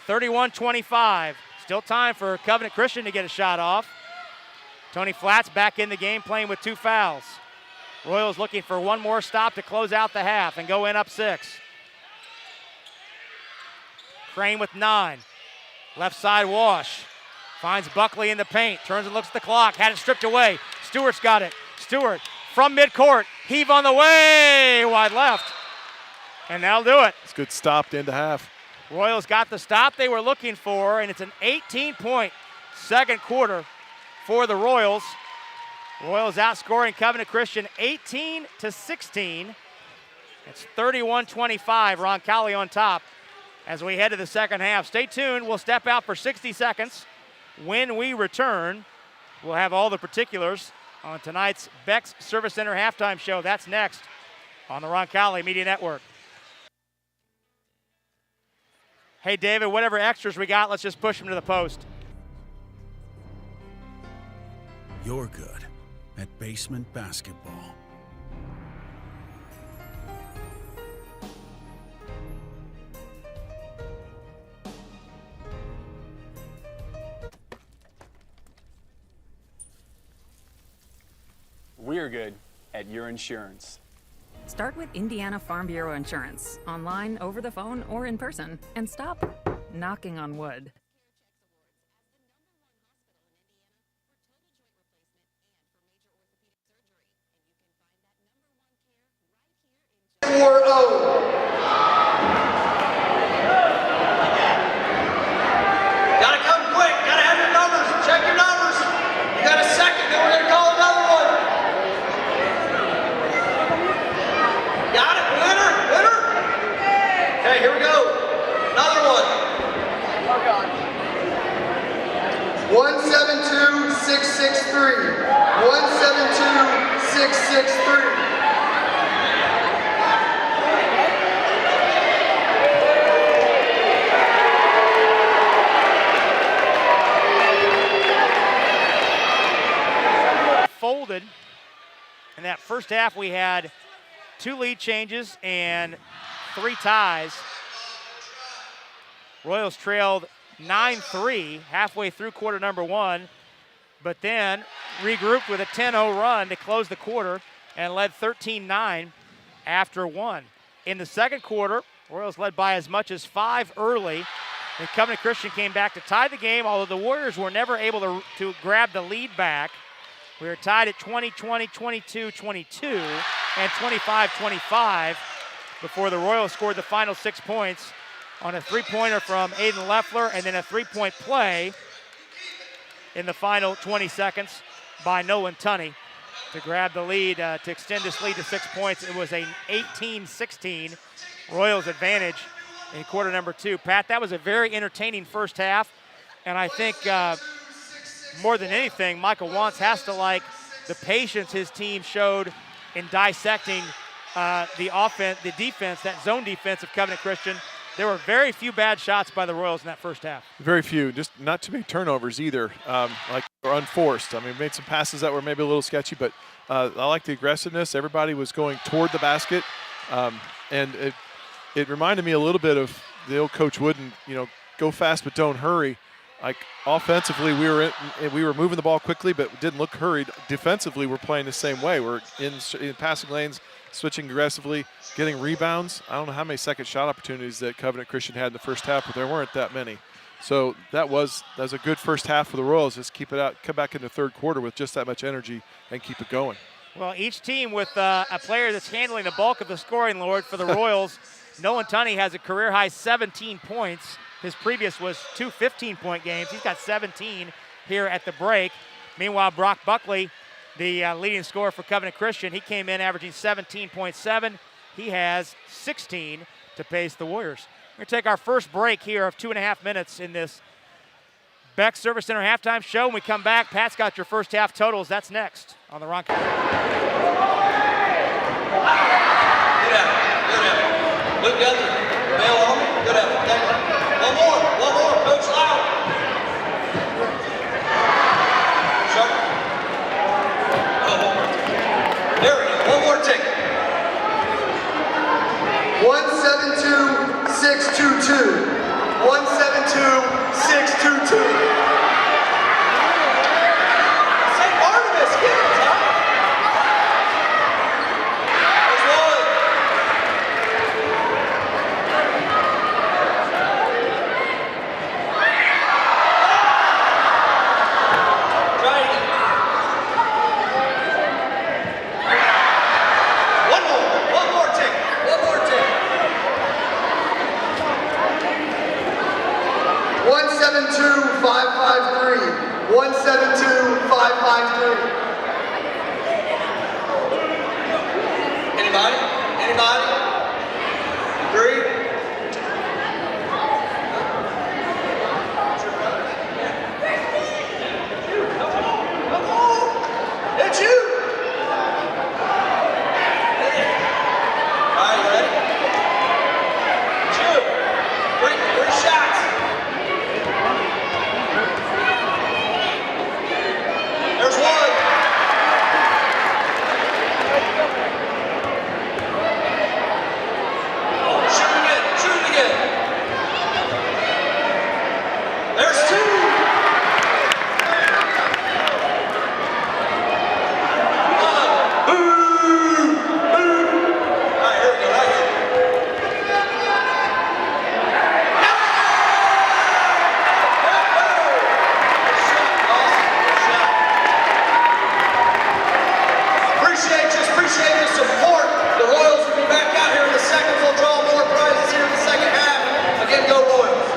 31-25. Still time for Covenant Christian to get a shot off. Tony Flatts back in the game playing with 2 fouls. Royals looking for one more stop to close out the half and go in up 6. Crane with 9. Left side Wash. Finds Buckley in the paint. Turns and looks at the clock. Had it stripped away. Stewart's got it. Stewart from midcourt. Heave on the way. Wide left. And that'll do it.
It's a good stop to end the half.
Royals got the stop they were looking for, and it's an 18-point second quarter for the Royals. Royals outscoring Covenant Christian 18-16. It's 31-25. Roncalli on top as we head to the second half. Stay tuned. We'll step out for 60 seconds. When we return, we'll have all the particulars on tonight's Beck's Service Center halftime show. That's next on the Roncalli Media Network. Hey, David, whatever extras we got, let's just push them to the post.
You're good at basement basketball.
We're good at your insurance.
Start with Indiana Farm Bureau Insurance, online, over the phone, or in person, and stop knocking on wood.
4-0. Gotta come quick. Gotta have your numbers. Check your numbers. You got a second, then we're gonna call another one. Got it. Winner. Winner. Okay, here we go. Another one. 172-663. 172-663.
Folded. In that first half, we had 2 lead changes and 3 ties. Royals trailed 9-3 halfway through quarter number 1, but then regrouped with a 10-0 run to close the quarter and led 13-9 after 1. In the second quarter, Royals led by as much as 5 early, and Covenant Christian came back to tie the game, although the Warriors were never able to grab the lead back. We were tied at 20-20, 22-22, and 25-25 before the Royals scored the final 6 points on a 3-pointer from Aiden Leffler and then a 3-point play in the final 20 seconds by Nolan Tunney to grab the lead, to extend this lead to 6 points. It was an 18-16 Royals advantage in quarter number 2. Pat, that was a very entertaining first half, and I think more than anything, Michael Wantz has to like the patience his team showed in dissecting the defense, that zone defense of Covenant Christian. There were very few bad shots by the Royals in that first half.
Very few, just not too many turnovers either, or unforced. I mean, made some passes that were maybe a little sketchy, but I like the aggressiveness. Everybody was going toward the basket, and it reminded me a little bit of the old Coach Wooden, go fast but don't hurry. Like offensively, we were moving the ball quickly, but didn't look hurried. Defensively, we're playing the same way. We're in passing lanes, switching aggressively, getting rebounds. I don't know how many second shot opportunities that Covenant Christian had in the first half, but there weren't that many. So that was a good first half for the Royals. Just keep it out, come back in the third quarter with just that much energy and keep it going.
Well, each team with a player that's handling the bulk of the scoring load for the Royals. Nolan Tunney has a career-high 17 points. His previous was 2 15-point games. He's got 17 here at the break. Meanwhile, Brock Buckley, the leading scorer for Covenant Christian, he came in averaging 17.7. He has 16 to pace the Warriors. We're going to take our first break here of 2.5 minutes in this Beck Service Center halftime show. When we come back, Pat's got your first half totals. That's next on the Roncalli.
Good effort. Luke Guthrie, Bill Army, good effort. Thank you. One more, Coach Loud. 622. 172-622. St. Barnabas, get it, Tom. There's one. Try it again. One more tick. 172-553. 172-553. Anybody? 3. Come on. It's you. All right, you ready? It's you. Three shots. There's one. Shoot it again. There's two. All right, here we go, right here. Appreciate the support. The Royals will be back out here in the second. We'll draw more prizes here in the second half. Again, go Royals.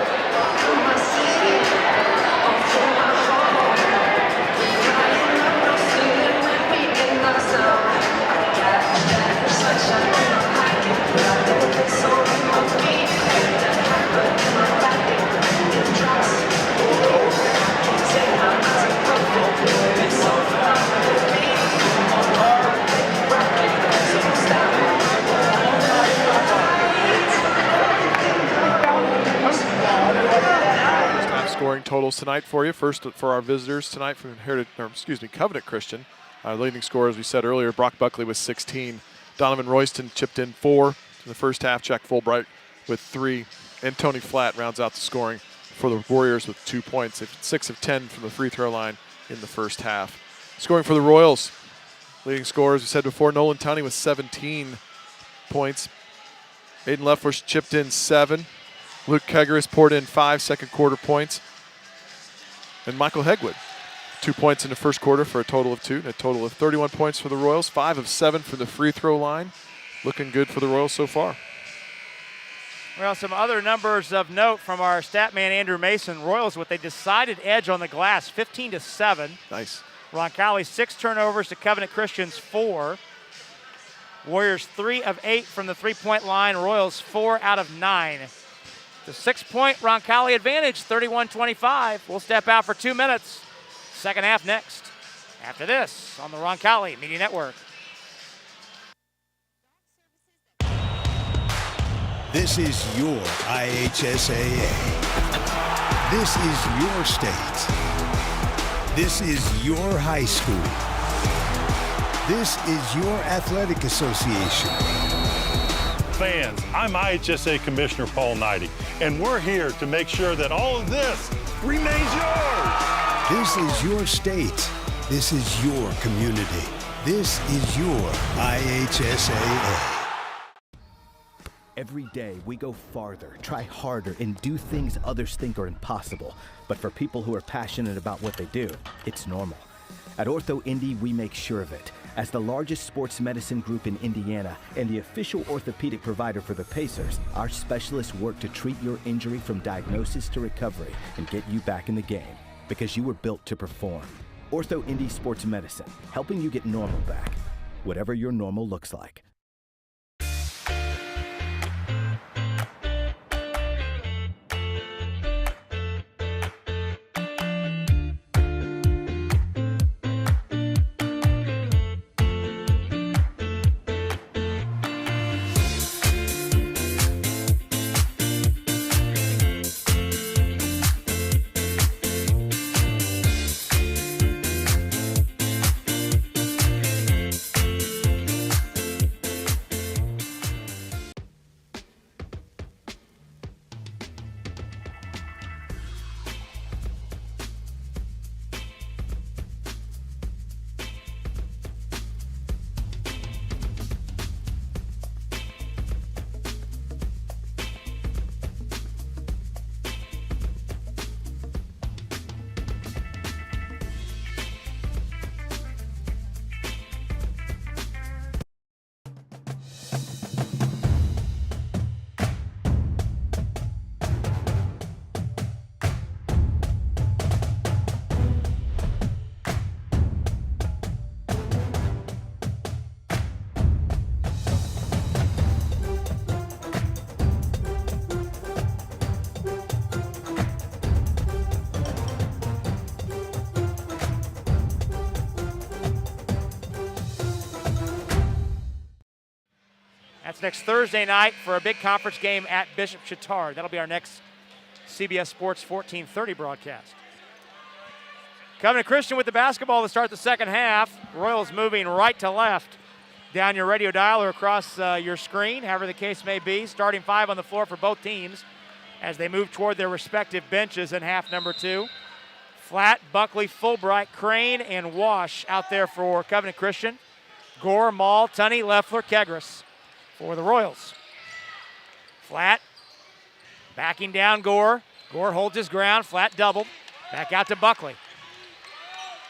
Scoring totals tonight for you. First for our visitors tonight from Covenant Christian. Leading scorer, as we said earlier, Brock Buckley with 16. Donovan Royston chipped in 4 in the first half. Jack Fulbright with 3. And Tony Flatt rounds out the scoring for the Warriors with 2 points. 6 of 10 from the free throw line in the first half. Scoring for the Royals, leading scorer, as we said before, Nolan Tunney with 17 points. Aiden Lefbush chipped in 7. Luke Kegeris poured in 5 second quarter points. And Michael Hegwood, 2 points in the first quarter for a total of 2. And a total of 31 points for the Royals. 5 of 7 from the free throw line. Looking good for the Royals so far.
Well, some other numbers of note from our stat man, Andrew Mason. Royals with a decided edge on the glass, 15-7.
Nice.
Roncalli, 6 turnovers to Covenant Christian's 4. Warriors 3 of 8 from the three-point line. Royals 4 out of 9. The 6-point Roncalli advantage, 31-25. We'll step out for 2 minutes. Second half next. After this on the Roncalli Media Network.
This is your IHSAA. This is your state. This is your high school. This is your athletic association.
Fans, I'm IHSA Commissioner Paul Knighty, and we're here to make sure that all of this remains yours.
This is your state. This is your community. This is your IHSAA.
Every day we go farther, try harder, and do things others think are impossible. But for people who are passionate about what they do, it's normal. At Ortho Indy, we make sure of it. As the largest sports medicine group in Indiana and the official orthopedic provider for the Pacers, our specialists work to treat your injury from diagnosis to recovery and get you back in the game, because you were built to perform. Ortho Indy Sports Medicine, helping you get normal back, whatever your normal looks like.
That's next Thursday night for a big conference game at Bishop Chatard. That'll be our next CBS Sports 1430 broadcast. Covenant Christian with the basketball to start the second half. Royals moving right to left down your radio dial or across your screen, however the case may be. Starting 5 on the floor for both teams as they move toward their respective benches in half number 2. Flat, Buckley, Fulbright, Crane, and Wash out there for Covenant Christian. Gore, Maul, Tunney, Leffler, Kegris for the Royals. Flat, backing down Gore. Gore holds his ground. Flat doubled. Back out to Buckley.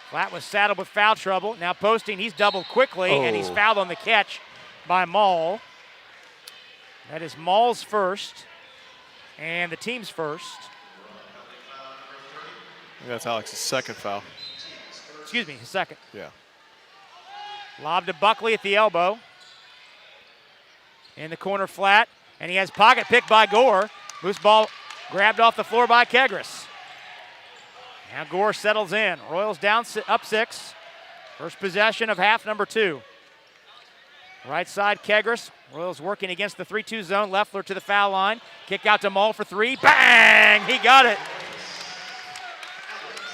Flat was saddled with foul trouble. Now posting, he's doubled quickly, and he's fouled on the catch by Maul. That is Maul's first, and the team's first.
I think that's Alex's second foul.
Excuse me, his second.
Yeah.
Lob to Buckley at the elbow. In the corner Flat, and he has pocket picked by Gore. Loose ball grabbed off the floor by Kegris. Now Gore settles in. Royals down up 6. First possession of half number 2. Right side Kegris. Royals working against the 3-2 zone. Leffler to the foul line. Kick out to Maul for 3. Bang! He got it.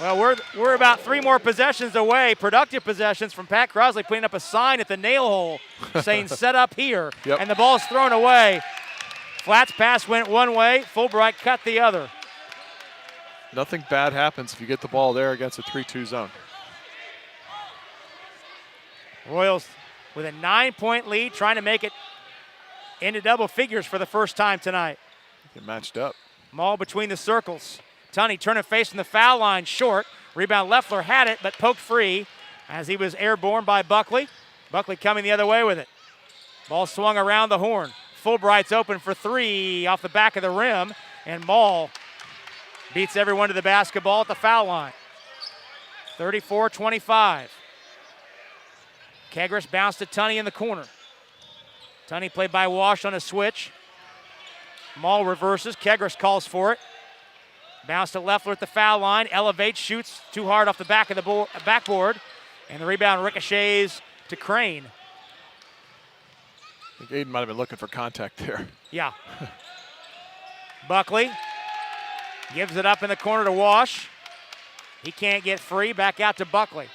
Well, we're about 3 more possessions away, productive possessions from Pat Crosley putting up a sign at the nail hole saying set up here.
Yep.
And the ball's thrown away. Flat's pass went one way. Fulbright cut the other.
Nothing bad happens if you get the ball there against a 3-2 zone.
Royals with a 9-point lead, trying to make it into double figures for the first time tonight.
Get matched up.
Maul between the circles. Tunney turning face from the foul line short. Rebound Leffler had it, but poked free as he was airborne by Buckley. Buckley coming the other way with it. Ball swung around the horn. Fulbright's open for 3 off the back of the rim, and Maul beats everyone to the basketball at the foul line. 34-25. Kegris bounced to Tunney in the corner. Tunney played by Wash on a switch. Maul reverses. Kegris calls for it. Bounce to Leffler at the foul line. Elevates, shoots too hard off the back of the backboard. And the rebound ricochets to Crane.
I think Aiden might have been looking for contact there.
Yeah. Buckley gives it up in the corner to Wash. He can't get free. Back out to Buckley.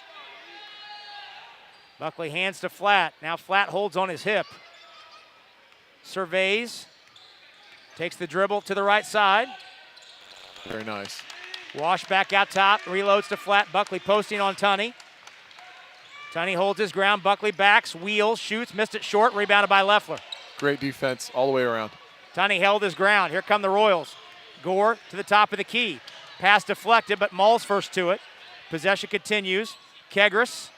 Buckley hands to Flat. Now Flat holds on his hip. Surveys. Takes the dribble to the right side.
Very nice.
Wash back out top. Reloads to Flat. Buckley posting on Tunney. Tunney holds his ground. Buckley backs, wheels, shoots, missed it short. Rebounded by Leffler.
Great defense all the way around.
Tunney held his ground. Here come the Royals. Gore to the top of the key. Pass deflected, but Maul's first to it. Possession continues. Kegris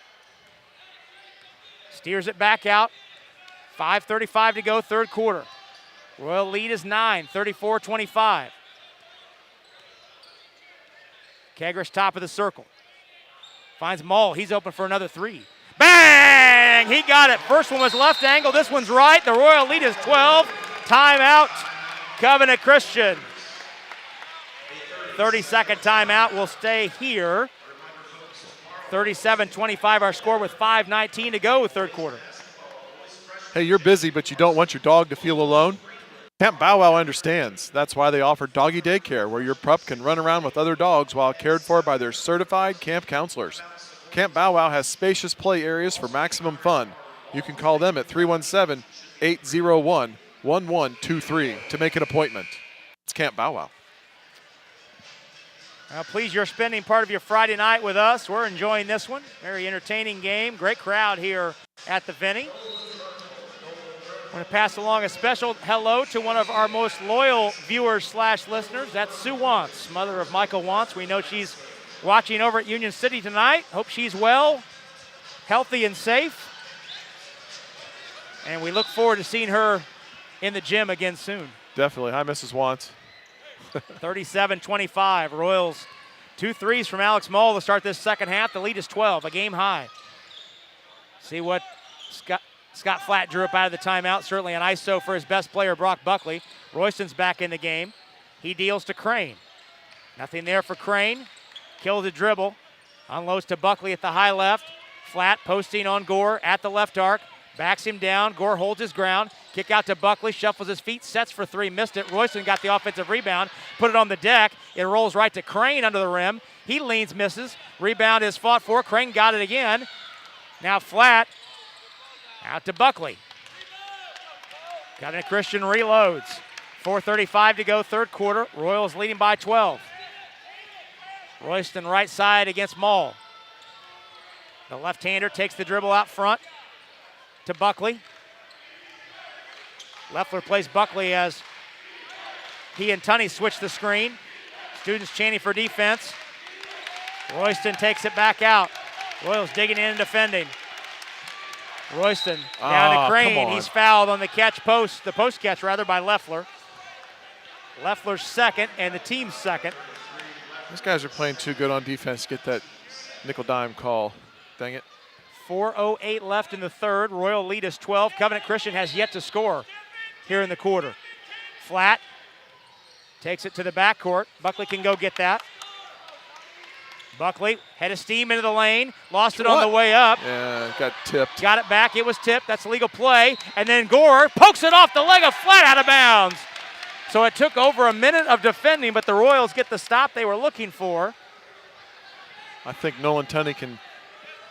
steers it back out. 5:35 to go, third quarter. Royal lead is 9, 34-25. Kegris top of the circle. Finds Maul. He's open for another 3. Bang! He got it. First one was left angle. This one's right. The Royal lead is 12. Timeout, Covenant Christian. 30-second timeout will stay here. 37-25 our score with 5:19 to go, third quarter.
Hey, you're busy, but you don't want your dog to feel alone? Camp Bow Wow understands. That's why they offer doggy daycare, where your pup can run around with other dogs while cared for by their certified camp counselors. Camp Bow Wow has spacious play areas for maximum fun. You can call them at 317-801-1123 to make an appointment. It's Camp Bow Wow.
Well, please, you're spending part of your Friday night with us. We're enjoying this one. Very entertaining game. Great crowd here at the Vinny. I want to pass along a special hello to one of our most loyal viewers/listeners. That's Sue Wantz, mother of Michael Wantz. We know she's watching over at Union City tonight. Hope she's well, healthy, and safe. And we look forward to seeing her in the gym again soon.
Definitely. Hi, Mrs. Wantz.
37-25. Royals 2 threes from Alex Maul to start this second half. The lead is 12, a game high. See what Scott Flat drew up out of the timeout. Certainly an ISO for his best player, Brock Buckley. Royston's back in the game. He deals to Crane. Nothing there for Crane. Kills the dribble. Unloads to Buckley at the high left. Flat posting on Gore at the left arc. Backs him down. Gore holds his ground. Kick out to Buckley, shuffles his feet, sets for three, missed it. Royston got the offensive rebound, put it on the deck. It rolls right to Crane under the rim. He leans, misses. Rebound is fought for. Crane got it again. Now Flat, out to Buckley. Covenant Christian reloads. 4:35 to go, third quarter. Royals leading by 12. Royston right side against Maul. The left-hander takes the dribble out front to Buckley. Leffler plays Buckley as he and Tunney switch the screen. Students chanting for defense. Royston takes it back out. Royals digging in and defending. Royston down to Crane. He's fouled on the post catch by Leffler. Leffler's second and the team's second.
These guys are playing too good on defense to get that nickel dime call. Dang it.
4:08 left in the third. Royal lead is 12. Covenant Christian has yet to score here in the quarter. Flat takes it to the backcourt. Buckley can go get that. Buckley, head of steam into the lane, lost it on the way up.
Yeah, got tipped.
Got it back, it was tipped, that's a legal play. And then Gore pokes it off the leg of Flat out of bounds. So it took over a minute of defending, but the Royals get the stop they were looking for.
I think Nolan Tunney can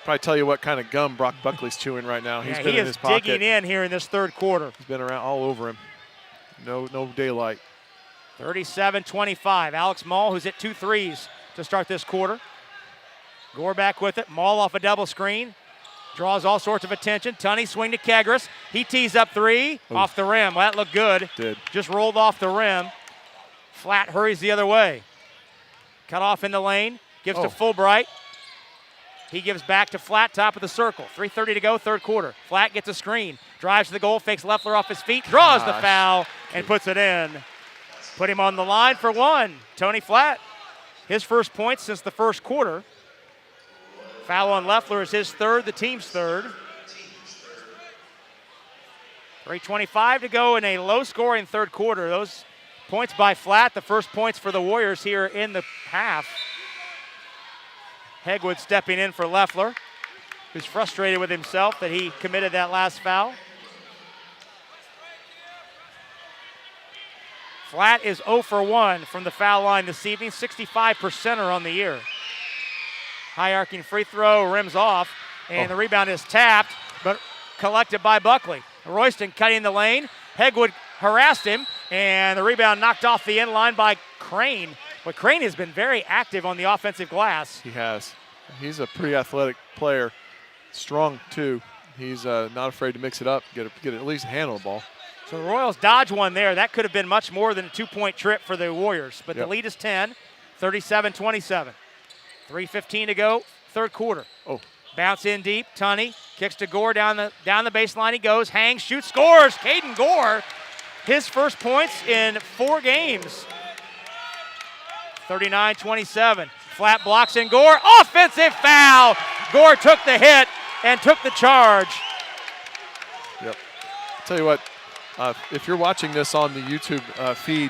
probably tell you what kind of gum Brock Buckley's chewing right now. He's been in his pocket.
He is digging in here in this third quarter.
He's been around all over him. No daylight.
37-25. Alex Maul, who's hit 2 threes to start this quarter. Gore back with it. Maul off a double screen. Draws all sorts of attention. Tunney swing to Kegris. He tees up three.
Ooh.
Off the rim. Well, that looked good.
Did.
Just rolled off the rim. Flat hurries the other way. Cut off in the lane. Gives to Fulbright. He gives back to Flat, top of the circle. 3:30 to go, third quarter. Flat gets a screen. Drives to the goal, fakes Leffler off his feet. Draws the foul and puts it in. Put him on the line for one. Tony Flat. His first points since the first quarter. Foul on Leffler is his third, the team's third. 3:25 to go in a low-scoring third quarter. Those points by Flat, the first points for the Warriors here in the half. Hegwood stepping in for Leffler, who's frustrated with himself that he committed that last foul. Flat is 0 for 1 from the foul line this evening, 65% on the year. High arcing free throw, rims off, and the rebound is tapped, but collected by Buckley. Royston cutting the lane. Hegwood harassed him, and the rebound knocked off the end line by Crane. But Crane has been very active on the offensive glass.
He has. He's a pretty athletic player. Strong, too. He's not afraid to mix it up, get at least a handle the ball.
So the Royals dodge one there. That could have been much more than a 2-point trip for the Warriors. But the lead is 10, 37-27. 3:15 to go, third quarter. Bounce in deep, Tunney kicks to Gore down the baseline. He goes, hangs, shoots, scores. Caden Gore, his first points in 4 games. 39-27. Flat blocks in Gore. Offensive foul. Gore took the hit and took the charge.
Yep. I'll tell you what, if you're watching this on the YouTube feed,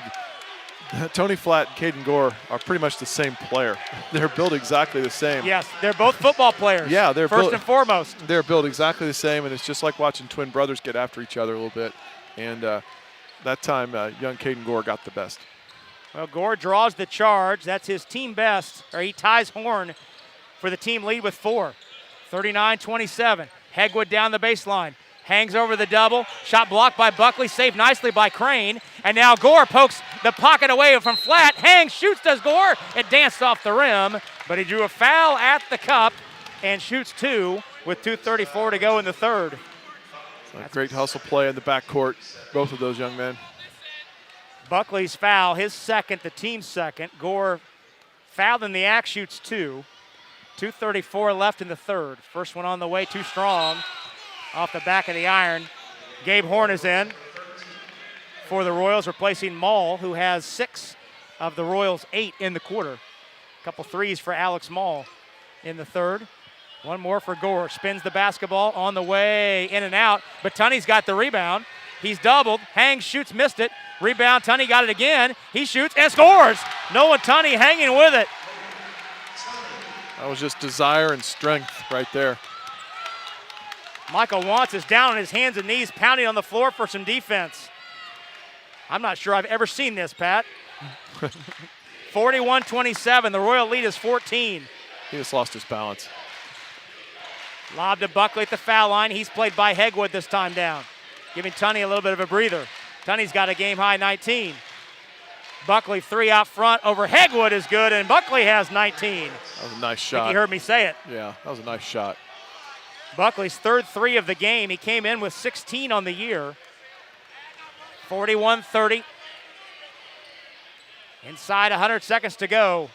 Tony Flat and Caden Gore are pretty much the same player. They're built exactly the same.
Yes, they're both football players.
Yeah, they're
first and foremost.
They're built exactly the same, and it's just like watching twin brothers get after each other a little bit. And that time, young Caden Gore got the best.
Well, Gore draws the charge. That's his team best, or he ties Horn for the team lead with 4. 39-27. Hegwood down the baseline. Hangs over the double. Shot blocked by Buckley. Saved nicely by Crane. And now Gore pokes the pocket away from Flat. Hangs, shoots, does Gore. It danced off the rim, but he drew a foul at the cup and shoots 2 with 2:34 to go in the third.
A great hustle play in the backcourt, both of those young men.
Buckley's foul, his second, the team's second. Gore fouled in the act, shoots 2. 2:34 left in the third. First one on the way, too strong. Off the back of the iron. Gabe Horn is in for the Royals, replacing Maul, who has 6 of the Royals' 8 in the quarter. A couple threes for Alex Maul in the third. One more for Gore. Spins the basketball on the way in and out, but Tunney's got the rebound. He's doubled. Hangs, shoots, missed it. Rebound, Tunney got it again. He shoots and scores. Noah Tunney hanging with it.
That was just desire and strength right there.
Michael Wantz is down on his hands and knees, pounding on the floor for some defense. I'm not sure I've ever seen this, Pat. 41-27. The Royal lead is 14.
He just lost his balance.
Lob to Buckley at the foul line. He's played by Hegwood this time down, giving Tunney a little bit of a breather. Tunney's got a game-high 19. Buckley 3 out front over Hegwood is good, and Buckley has 19.
That was a nice shot.
I think you heard me say it.
Yeah, that was a nice shot.
Buckley's third 3 of the game. He came in with 16 on the year. 41-30. Inside 100 seconds to go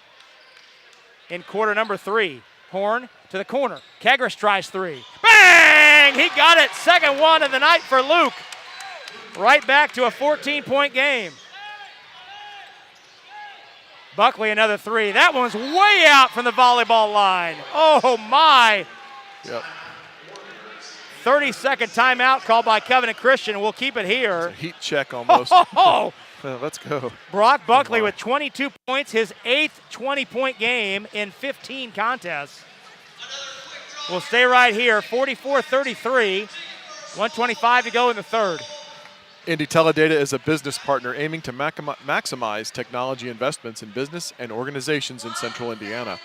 in quarter number 3. Horn to the corner. Kegris tries 3. Bang! He got it. Second one of the night for Luke. Right back to a 14-point game. Buckley another 3. That one's way out from the volleyball line. Oh my.
Yep.
30-second timeout called by Covenant Christian. We'll keep it here.
It's a heat check almost. Let's go.
Brock Buckley with 22 points, his 8th 20-point game in 15 contests. We'll stay right here, 44-33, 125 to go in the third.
Indy Teledata is a business partner aiming to maximize technology investments in business and organizations in central Indiana.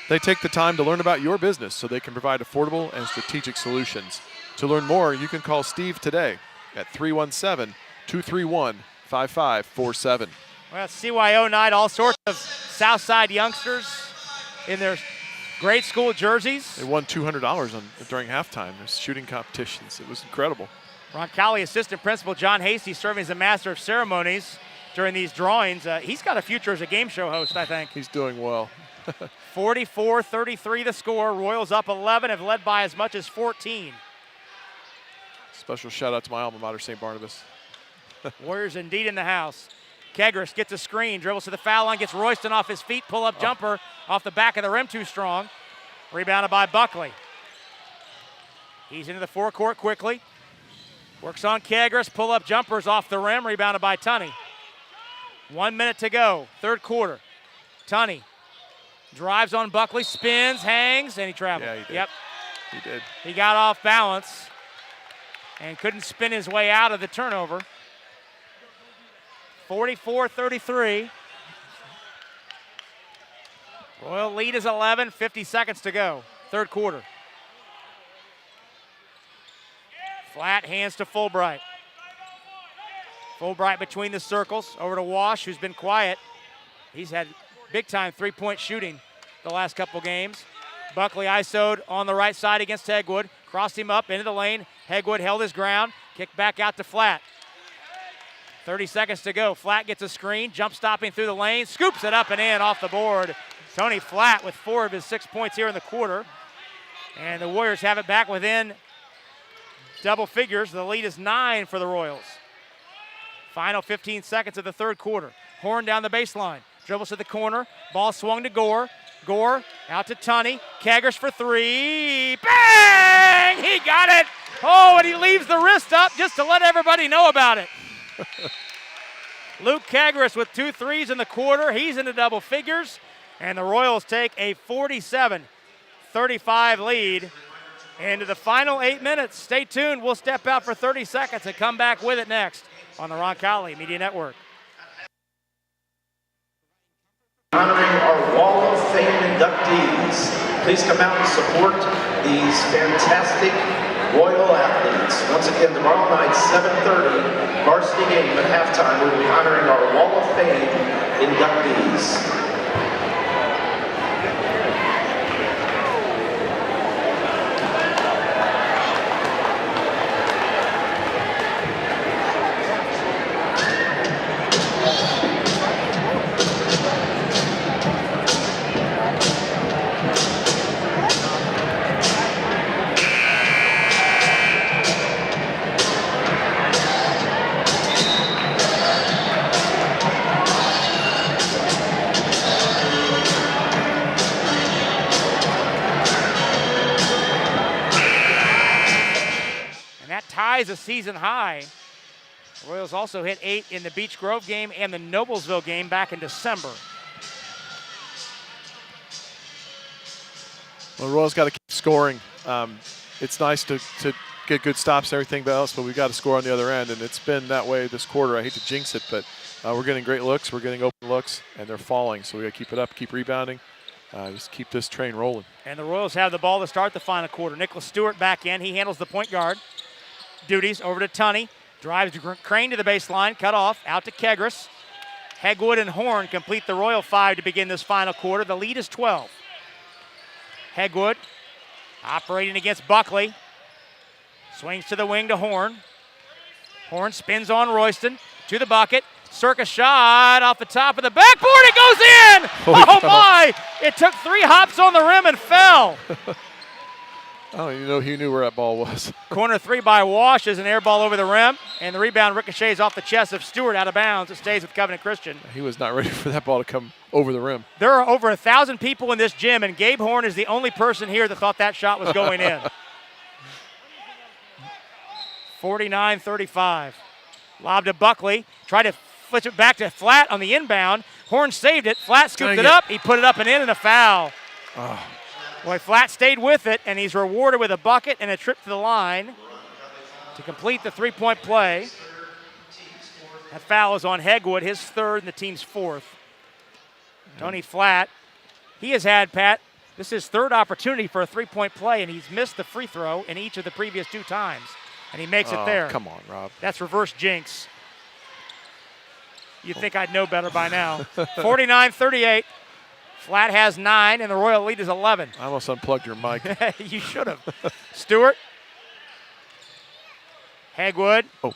They take the time to learn about your business so they can provide affordable and strategic solutions. To learn more, you can call Steve today at 317-231-5547.
Well, CYO night, all sorts of Southside youngsters in their grade school jerseys.
They won $200 during halftime. There's shooting competitions. It was incredible.
Roncalli assistant principal John Hasty serving as a master of ceremonies during these drawings. He's got a future as a game show host, I think.
He's doing well.
44-33 the score. Royals up 11, have led by as much as 14.
Special shout out to my alma mater, St. Barnabas.
Warriors indeed in the house. Kegris gets a screen, dribbles to the foul line, gets Royston off his feet, pull-up jumper off the back of the rim, too strong. Rebounded by Buckley. He's into the forecourt quickly. Works on Kegris, pull-up jumpers off the rim, rebounded by Tunney. 1 minute to go, third quarter. Tunney drives on Buckley, spins, hangs, and he traveled.
Yeah, he did.
Yep.
He did.
He got off balance and couldn't spin his way out of the turnover. 44-33. Royal lead is 11, 50 seconds to go. Third quarter. Flat hands to Fulbright. Fulbright between the circles. Over to Wash, who's been quiet. He's had big-time three-point shooting the last couple games. Buckley iso'd on the right side against Hegwood. Crossed him up into the lane. Hegwood held his ground. Kicked back out to Flat. 30 seconds to go. Flat gets a screen. Jump stopping through the lane. Scoops it up and in off the board. Tony Flat with 4 of his 6 points here in the quarter. And the Warriors have it back within double figures. The lead is 9 for the Royals. Final 15 seconds of the third quarter. Horn down the baseline. Dribbles to the corner. Ball swung to Gore. Gore out to Tunney. Kegris for 3. Bang! He got it! Oh, and he leaves the wrist up just to let everybody know about it. Luke Kegris with 2 threes in the quarter. He's into double figures. And the Royals take a 47-35 lead into the final 8 minutes. Stay tuned. We'll step out for 30 seconds and come back with it next on the Roncalli Media Network.
Honoring our Wall of Fame inductees. Please come out and support these fantastic Royal athletes. Once again, tomorrow night, 7:30, varsity game at halftime. We'll be honoring our Wall of Fame inductees.
Ties a season high. The Royals also hit 8 in the Beech Grove game and the Noblesville game back in December.
Well, the Royals got to keep scoring. it's nice to get good stops and everything else, but we've got to score on the other end, and it's been that way this quarter. I hate to jinx it, but we're getting great looks. We're getting open looks, and they're falling, so we got to keep it up, keep rebounding, just keep this train rolling.
And the Royals have the ball to start the final quarter. Nicholas Stewart back in. He handles the point guard duties. Over to Tunney. Drives Crane to the baseline. Cut off. Out to Kegris. Hegwood and Horn complete the Royal 5 to begin this final quarter. The lead is 12. Hegwood operating against Buckley. Swings to the wing to Horn. Horn spins on Royston. To the bucket. Circus shot off the top of the backboard. It goes in! Oh my! It took 3 hops on the rim and fell.
I don't even know he knew where that ball was.
Corner 3 by Wash is an air ball over the rim, and the rebound ricochets off the chest of Stewart out of bounds. It stays with Covenant Christian.
He was not ready for that ball to come over the rim.
There are over 1,000 people in this gym, and Gabe Horn is the only person here that thought that shot was going in. 49-35. Lob to Buckley. Tried to flip it back to Flat on the inbound. Horn saved it. Flat scooped it up. He put it up and in, and a foul.
Oh.
Boy, Flat stayed with it, and he's rewarded with a bucket and a trip to the line to complete the three-point play. That foul is on Hegwood, his 3rd and the team's 4th. Tony Flat, he has had, Pat, this is his 3rd opportunity for a three-point play, and he's missed the free throw in each of the previous 2 times. And he makes it there.
Come on, Rob.
That's reverse jinx. You'd think I'd know better by now. 49-38. Flat has 9, and the Royal lead is 11.
I almost unplugged your mic.
You should have. Stewart. Hegwood.
Oh.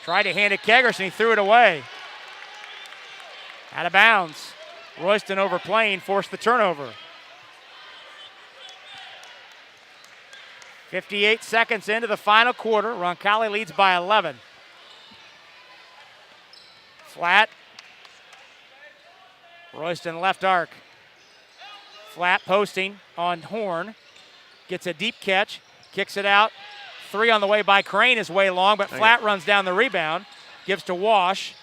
Tried to hand it to Kegris, and he threw it away. Out of bounds. Royston overplaying, forced the turnover. 58 seconds into the final quarter. Roncalli leads by 11. Flat. Royston left arc. Flat posting on Horn. Gets a deep catch. Kicks it out. 3 on the way by Crane is way long, but Flat runs down the rebound. Gives to Wash.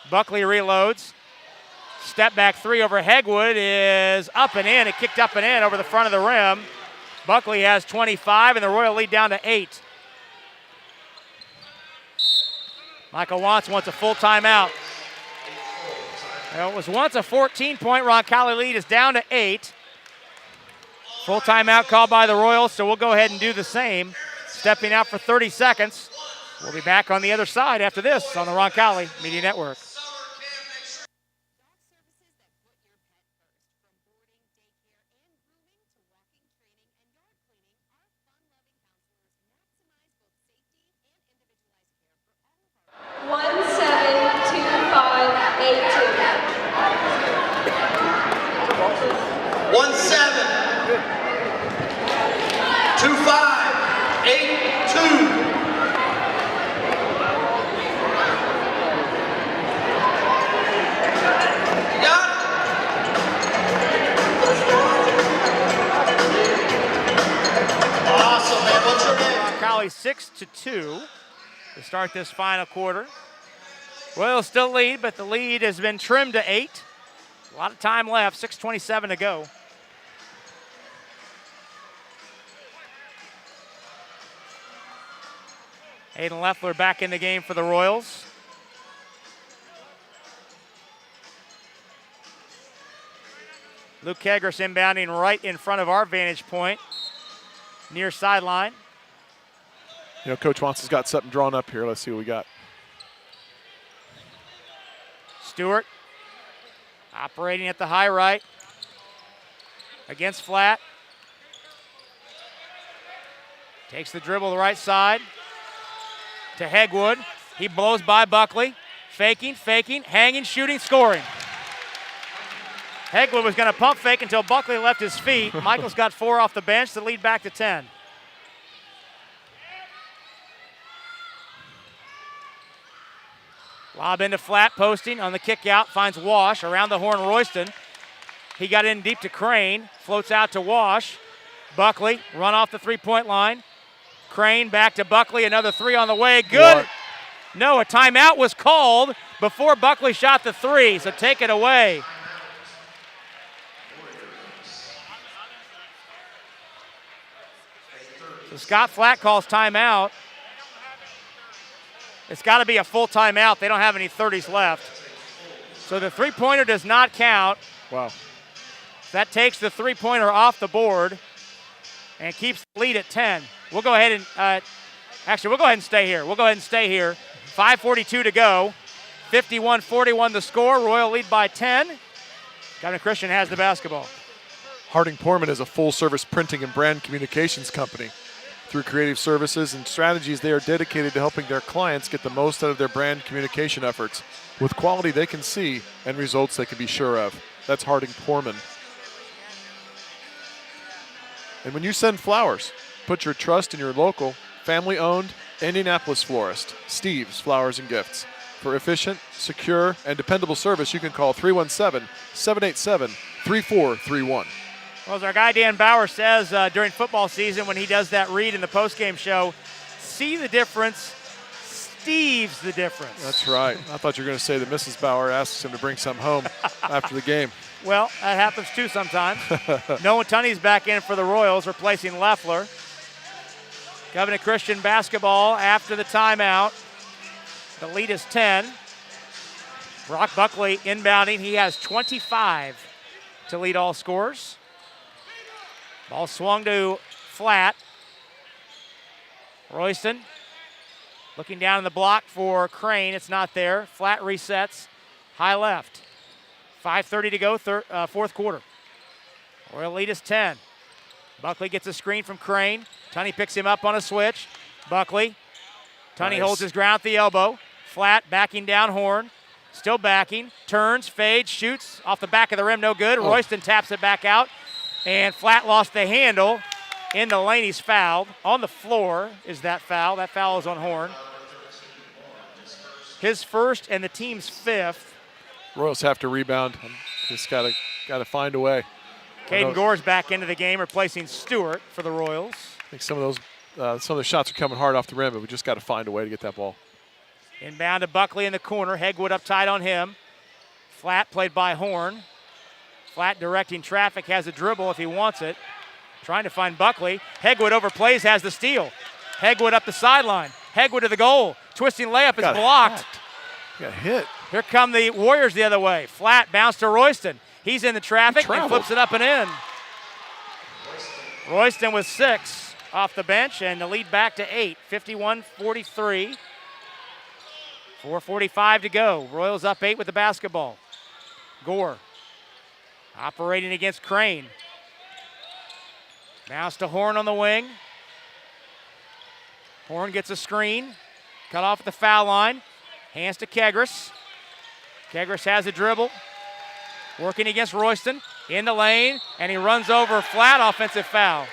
Buckley reloads. Step back 3 over Hegwood is up and in. It kicked up and in over the front of the rim. Buckley has 25, and the Royal lead down to 8. Michael wants a full timeout. It was once a 14-point. Roncalli lead is down to 8. Full timeout called by the Royals, so we'll go ahead and do the same. Stepping out for 30 seconds. We'll be back on the other side after this on the Roncalli Media Network.
Awesome, man. What's your name?
Roncalli 6-2 to start this final quarter. Royals still lead, but the lead has been trimmed to 8. A lot of time left, 6:27 to go. Aiden Leffler back in the game for the Royals. Luke Kegris inbounding right in front of our vantage point, near sideline.
You know, Coach Wants has got something drawn up here. Let's see what we got.
Stewart operating at the high right against Flat. Takes the dribble to the right side to Hegwood. He blows by Buckley. Faking, hanging, shooting, scoring. Hegwood was going to pump fake until Buckley left his feet. Michael's got 4 off the bench to lead back to 10. Lob into Flat, posting on the kick out, finds Wash around the horn. Royston. He got in deep to Crane, floats out to Wash. Buckley, run off the three-point line. Crane back to Buckley, another 3 on the way. Good.
What?
No, a timeout was called before Buckley shot the 3, so take it away. So Scott Flatt calls timeout. It's got to be a full timeout. They don't have any 30s left. So the three-pointer does not count.
Wow.
That takes the three-pointer off the board and keeps the lead at 10. We'll go ahead and we'll go ahead and stay here. 5:42 to go. 51-41 the score. Royal lead by 10. Covenant Christian has the basketball.
Harding Porman is a full-service printing and brand communications company. Through creative services and strategies, they are dedicated to helping their clients get the most out of their brand communication efforts with quality they can see and results they can be sure of. That's Harding Porman. And when you send flowers, put your trust in your local, family-owned Indianapolis florist, Steve's Flowers and Gifts. For efficient, secure, and dependable service, you can call 317-787-3431.
Well, as our guy Dan Bauer says during football season when he does that read in the postgame show, see the difference, Steve's the difference.
That's right. I thought you were going to say that Mrs. Bauer asks him to bring some home after the game.
Well, that happens too sometimes. Noah Tunney's back in for the Royals, replacing Leffler. Covenant Christian basketball after the timeout. The lead is 10. Brock Buckley inbounding. He has 25 to lead all scorers. Ball swung to Flatt. Royston looking down in the block for Crane. It's not there. Flatt resets. High left. 5:30 to go, fourth quarter. Royal lead is 10. Buckley gets a screen from Crane. Tunney picks him up on a switch. Buckley. Tunney holds his ground at the elbow. Flatt backing down Horn. Still backing. Turns, fades, shoots. Off the back of the rim, no good. Royston taps it back out. And Flatt lost the handle in the lane. He's fouled. On the floor is that foul. That foul is on Horn. His first and the team's fifth.
Royals have to rebound. Just got to find a way.
Caden Gore's back into the game, replacing Stewart for the Royals.
I think some of the shots are coming hard off the rim, but we just got to find a way to get that ball.
Inbound to Buckley in the corner. Hegwood up tight on him. Flatt played by Horn. Flatt directing traffic, has a dribble if he wants it. Trying to find Buckley. Hegwood overplays, has the steal. Hegwood up the sideline. Hegwood to the goal. Twisting layup is blocked.
Got hit.
Here come the Warriors the other way. Flatt bounce to Royston. He's in the traffic and flips it up and in. Royston with 6 off the bench and the lead back to 8. 51-43. 4:45 to go. Royals up 8 with the basketball. Gore operating against Crane. Bounce to Horn on the wing. Horn gets a screen. Cut off at the foul line. Hands to Kegris. Kegris has a dribble. Working against Royston. In the lane. And he runs over Flatt. Offensive foul.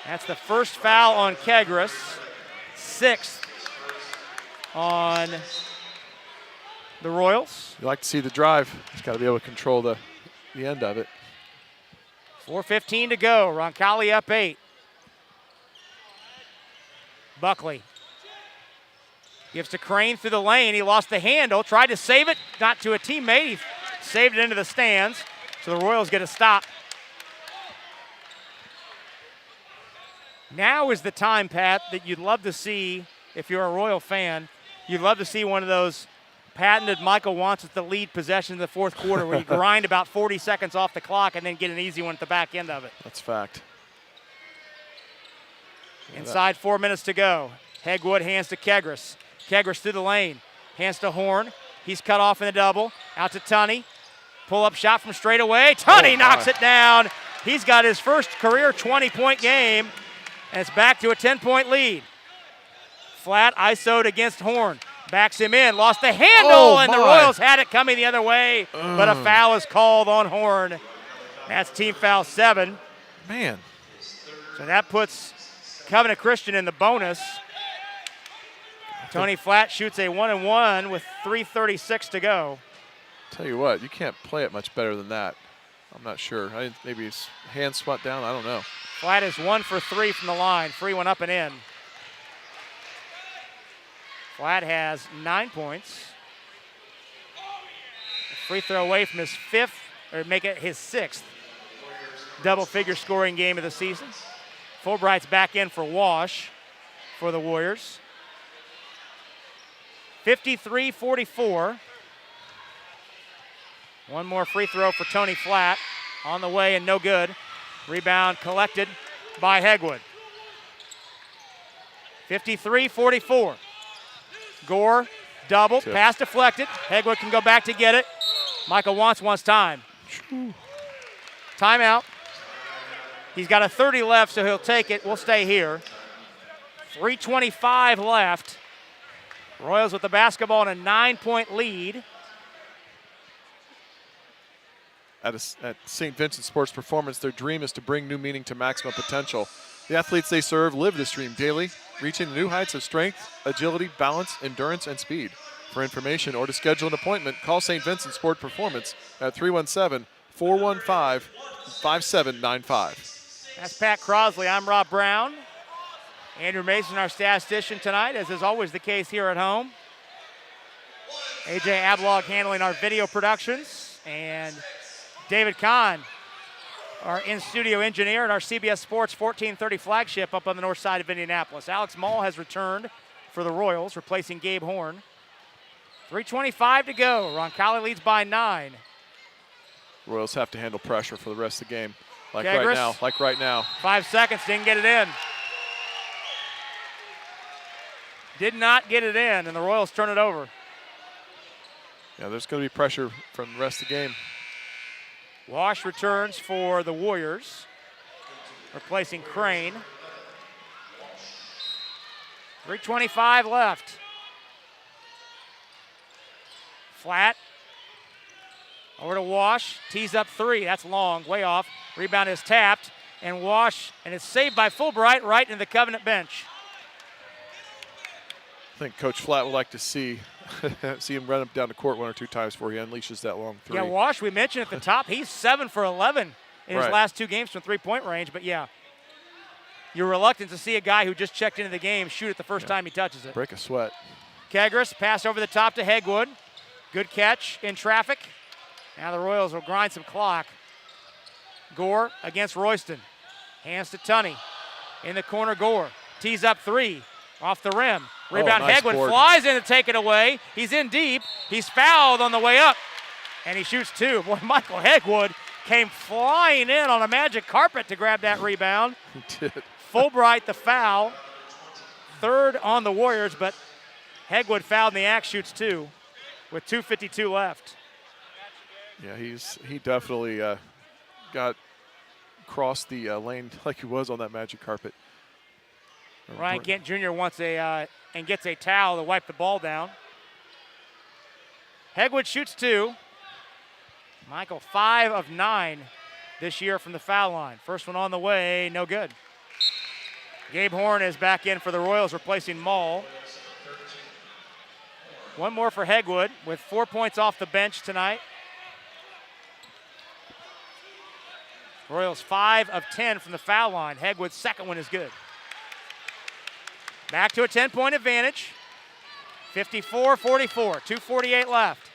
That's the first foul on Kegris. 6th on the Royals.
You like to see the drive. He's got to be able to control the end of it.
4:15 to go. Roncalli up 8. Buckley gives to Crane through the lane. He lost the handle. Tried to save it. Not to a teammate. He saved it into the stands. So the Royals get a stop. Now is the time, Pat, that you'd love to see, if you're a Royal fan, you'd love to see one of those patented Michael wants it the lead possession in the fourth quarter where you grind about 40 seconds off the clock and then get an easy one at the back end of it.
That's fact.
Inside 4 minutes to go. Hegwood hands to Kegris. Kegris through the lane. Hands to Horn. He's cut off in the double. Out to Tunney. Pull-up shot from straight away. Tunney knocks it down. He's got his first career 20-point game, and it's back to a 10-point lead. Flatt ISO'd against Horn. Backs him in. Lost the handle, and the Royals had it coming the other way, but a foul is called on Horn. That's team foul 7.
Man.
So that puts Covenant Christian in the bonus. Tony Flatt shoots a 1-and-1 with 3:36 to go.
Tell you what, you can't play it much better than that. I'm not sure. Maybe his hand spot down. I don't know.
Flatt is 1 for 3 from the line. Free one up and in. Flatt has 9 points. A free throw away from his 5th, or make it his 6th. double-figure scoring game of the season. Fulbright's back in for Wash for the Warriors. 53-44. One more free throw for Tony Flatt. On the way and no good. Rebound collected by Hegwood. 53-44. Gore, double, pass deflected. Hegwood can go back to get it. Michael wants time. Timeout. He's got a 30 left, so he'll take it. We'll stay here. 3:25 left. Royals with the basketball in a 9-point lead.
At St. Vincent Sports Performance, their dream is to bring new meaning to maximum potential. The athletes they serve live this dream daily, reaching new heights of strength, agility, balance, endurance, and speed. For information or to schedule an appointment, call St. Vincent Sport Performance at 317-415-5795.
That's Pat Crosley. I'm Rob Brown. Andrew Mason, our statistician tonight, as is always the case here at home. AJ Ablog handling our video productions. And David Kahn, our in-studio engineer at our CBS Sports 1430 flagship up on the north side of Indianapolis. Alex Mall has returned for the Royals, replacing Gabe Horn. 3:25 to go. Roncalli leads by 9.
Royals have to handle pressure for the rest of the game, like
Kegris,
right now.
5 seconds, didn't get it in. Did not get it in, and the Royals turn it over.
Yeah, there's going to be pressure from the rest of the game.
Wash returns for the Warriors, replacing Crane. 3:25 left. Flat. Over to Wash. Tees up 3. That's long, way off. Rebound is tapped, and Wash, and it's saved by Fulbright right into the Covenant bench.
I think Coach Flatt would like to see him run up down the court 1 or 2 times before he unleashes that long 3.
Yeah, Wash, we mentioned at the top, he's 7 for 11 in his last 2 games from 3-point range. But yeah, you're reluctant to see a guy who just checked into the game shoot it the first time he touches it.
Break a sweat.
Kegris, pass over the top to Hegwood. Good catch in traffic. Now the Royals will grind some clock. Gore against Royston. Hands to Tunney. In the corner, Gore. Tees up 3. Off the rim. Rebound,
nice
Hegwood
board.
flies in to take it away. He's in deep. He's fouled on the way up. And he shoots 2. Boy, Michael Hegwood came flying in on a magic carpet to grab that rebound.
He did.
Fulbright the foul. 3rd on the Warriors, but Hegwood fouled in the act, shoots 2 with 2:52 left.
Yeah, he definitely got crossed the lane like he was on that magic carpet.
Ryan Kent Jr. wants and gets a towel to wipe the ball down. Hegwood shoots 2. Michael 5 of 9 this year from the foul line. First one on the way, no good. Gabe Horn is back in for the Royals, replacing Mall. One more for Hegwood with 4 points off the bench tonight. Royals 5 of 10 from the foul line. Hegwood's second one is good. Back to a 10-point advantage. 54-44, 2:48 left.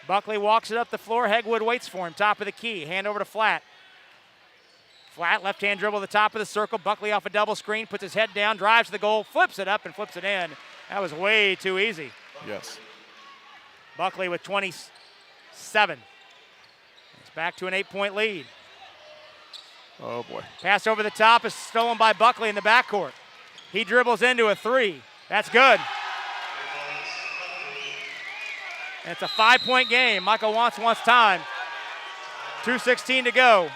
Buckley walks it up the floor. Hegwood waits for him, top of the key. Hand over to Flatt. Flatt, left-hand dribble at the top of the circle. Buckley off a double screen, puts his head down, drives to the goal, flips it up and flips it in. That was way too easy.
Yes.
Buckley with 27. It's back to an 8-point lead.
Oh, boy.
Pass over the top is stolen by Buckley in the backcourt. He dribbles into a 3. That's good. And it's a 5-point game. Michael wants time. 2:16 to go.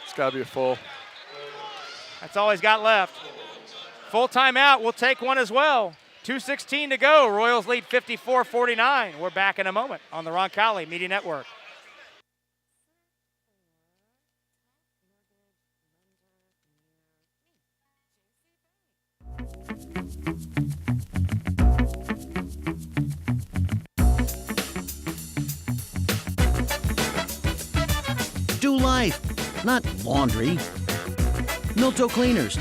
It's got to be a full.
That's all he's got left. Full timeout. We'll take one as well. 2:16 to go. Royals lead 54-49. We're back in a moment on the Roncalli Media Network.
Do life, not laundry. Milto Cleaners.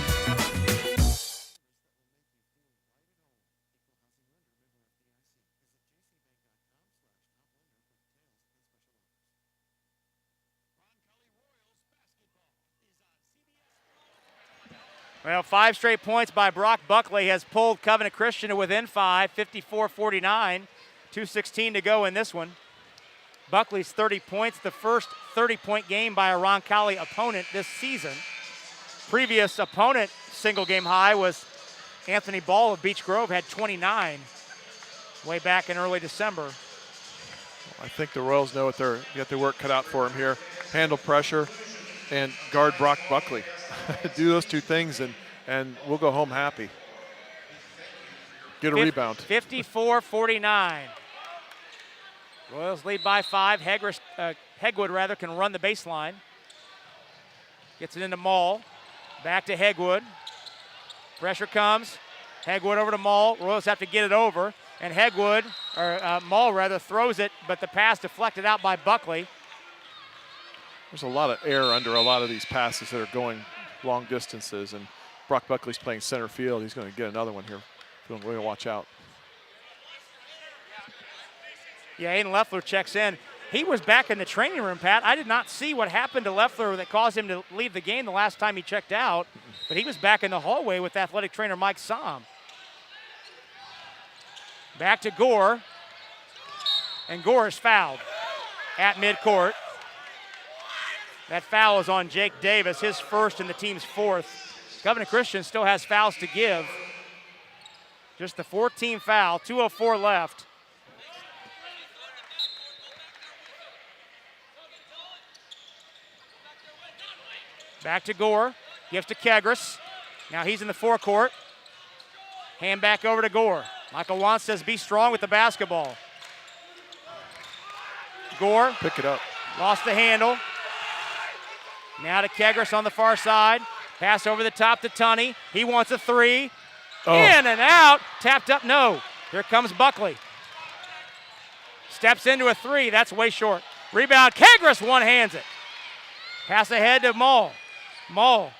Well, 5 straight points by Brock Buckley has pulled Covenant Christian to within 5, 54-49. 2:16 to go in this one. Buckley's 30 points, the first 30-point game by a Roncalli opponent this season. Previous opponent single game high was Anthony Ball of Beech Grove, had 29 way back in early December.
I think the Royals know got their work cut out for them here. Handle pressure and guard Brock Buckley. Do those two things and we'll go home happy. Get a rebound.
54-49. Royals lead by 5. Hegwood can run the baseline. Gets it into Maul. Back to Hegwood. Pressure comes. Hegwood over to Maul. Royals have to get it over. And Maul throws it, but the pass deflected out by Buckley.
There's a lot of air under a lot of these passes that are going long distances, and Brock Buckley's playing center field. He's going to get another one here. We're going to watch out.
Yeah, Aiden Leffler checks in. He was back in the training room, Pat. I did not see what happened to Leffler that caused him to leave the game the last time he checked out, but he was back in the hallway with athletic trainer Mike Somm. Back to Gore, and Gore is fouled at midcourt. That foul is on Jake Davis, his first and the team's 4th. Covenant Christian still has fouls to give. Just the 14 foul, 2:04 left. Back to Gore, gives to Kegris. Now he's in the forecourt. Hand back over to Gore. Michael Wantz says be strong with the basketball. Gore.
Pick it up.
Lost the handle. Now to Kegris on the far side. Pass over the top to Tunney. He wants a 3.
Oh.
In and out. Tapped up, no. Here comes Buckley. Steps into a 3. That's way short. Rebound. Kegris one-hands it. Pass ahead to Maul. Maul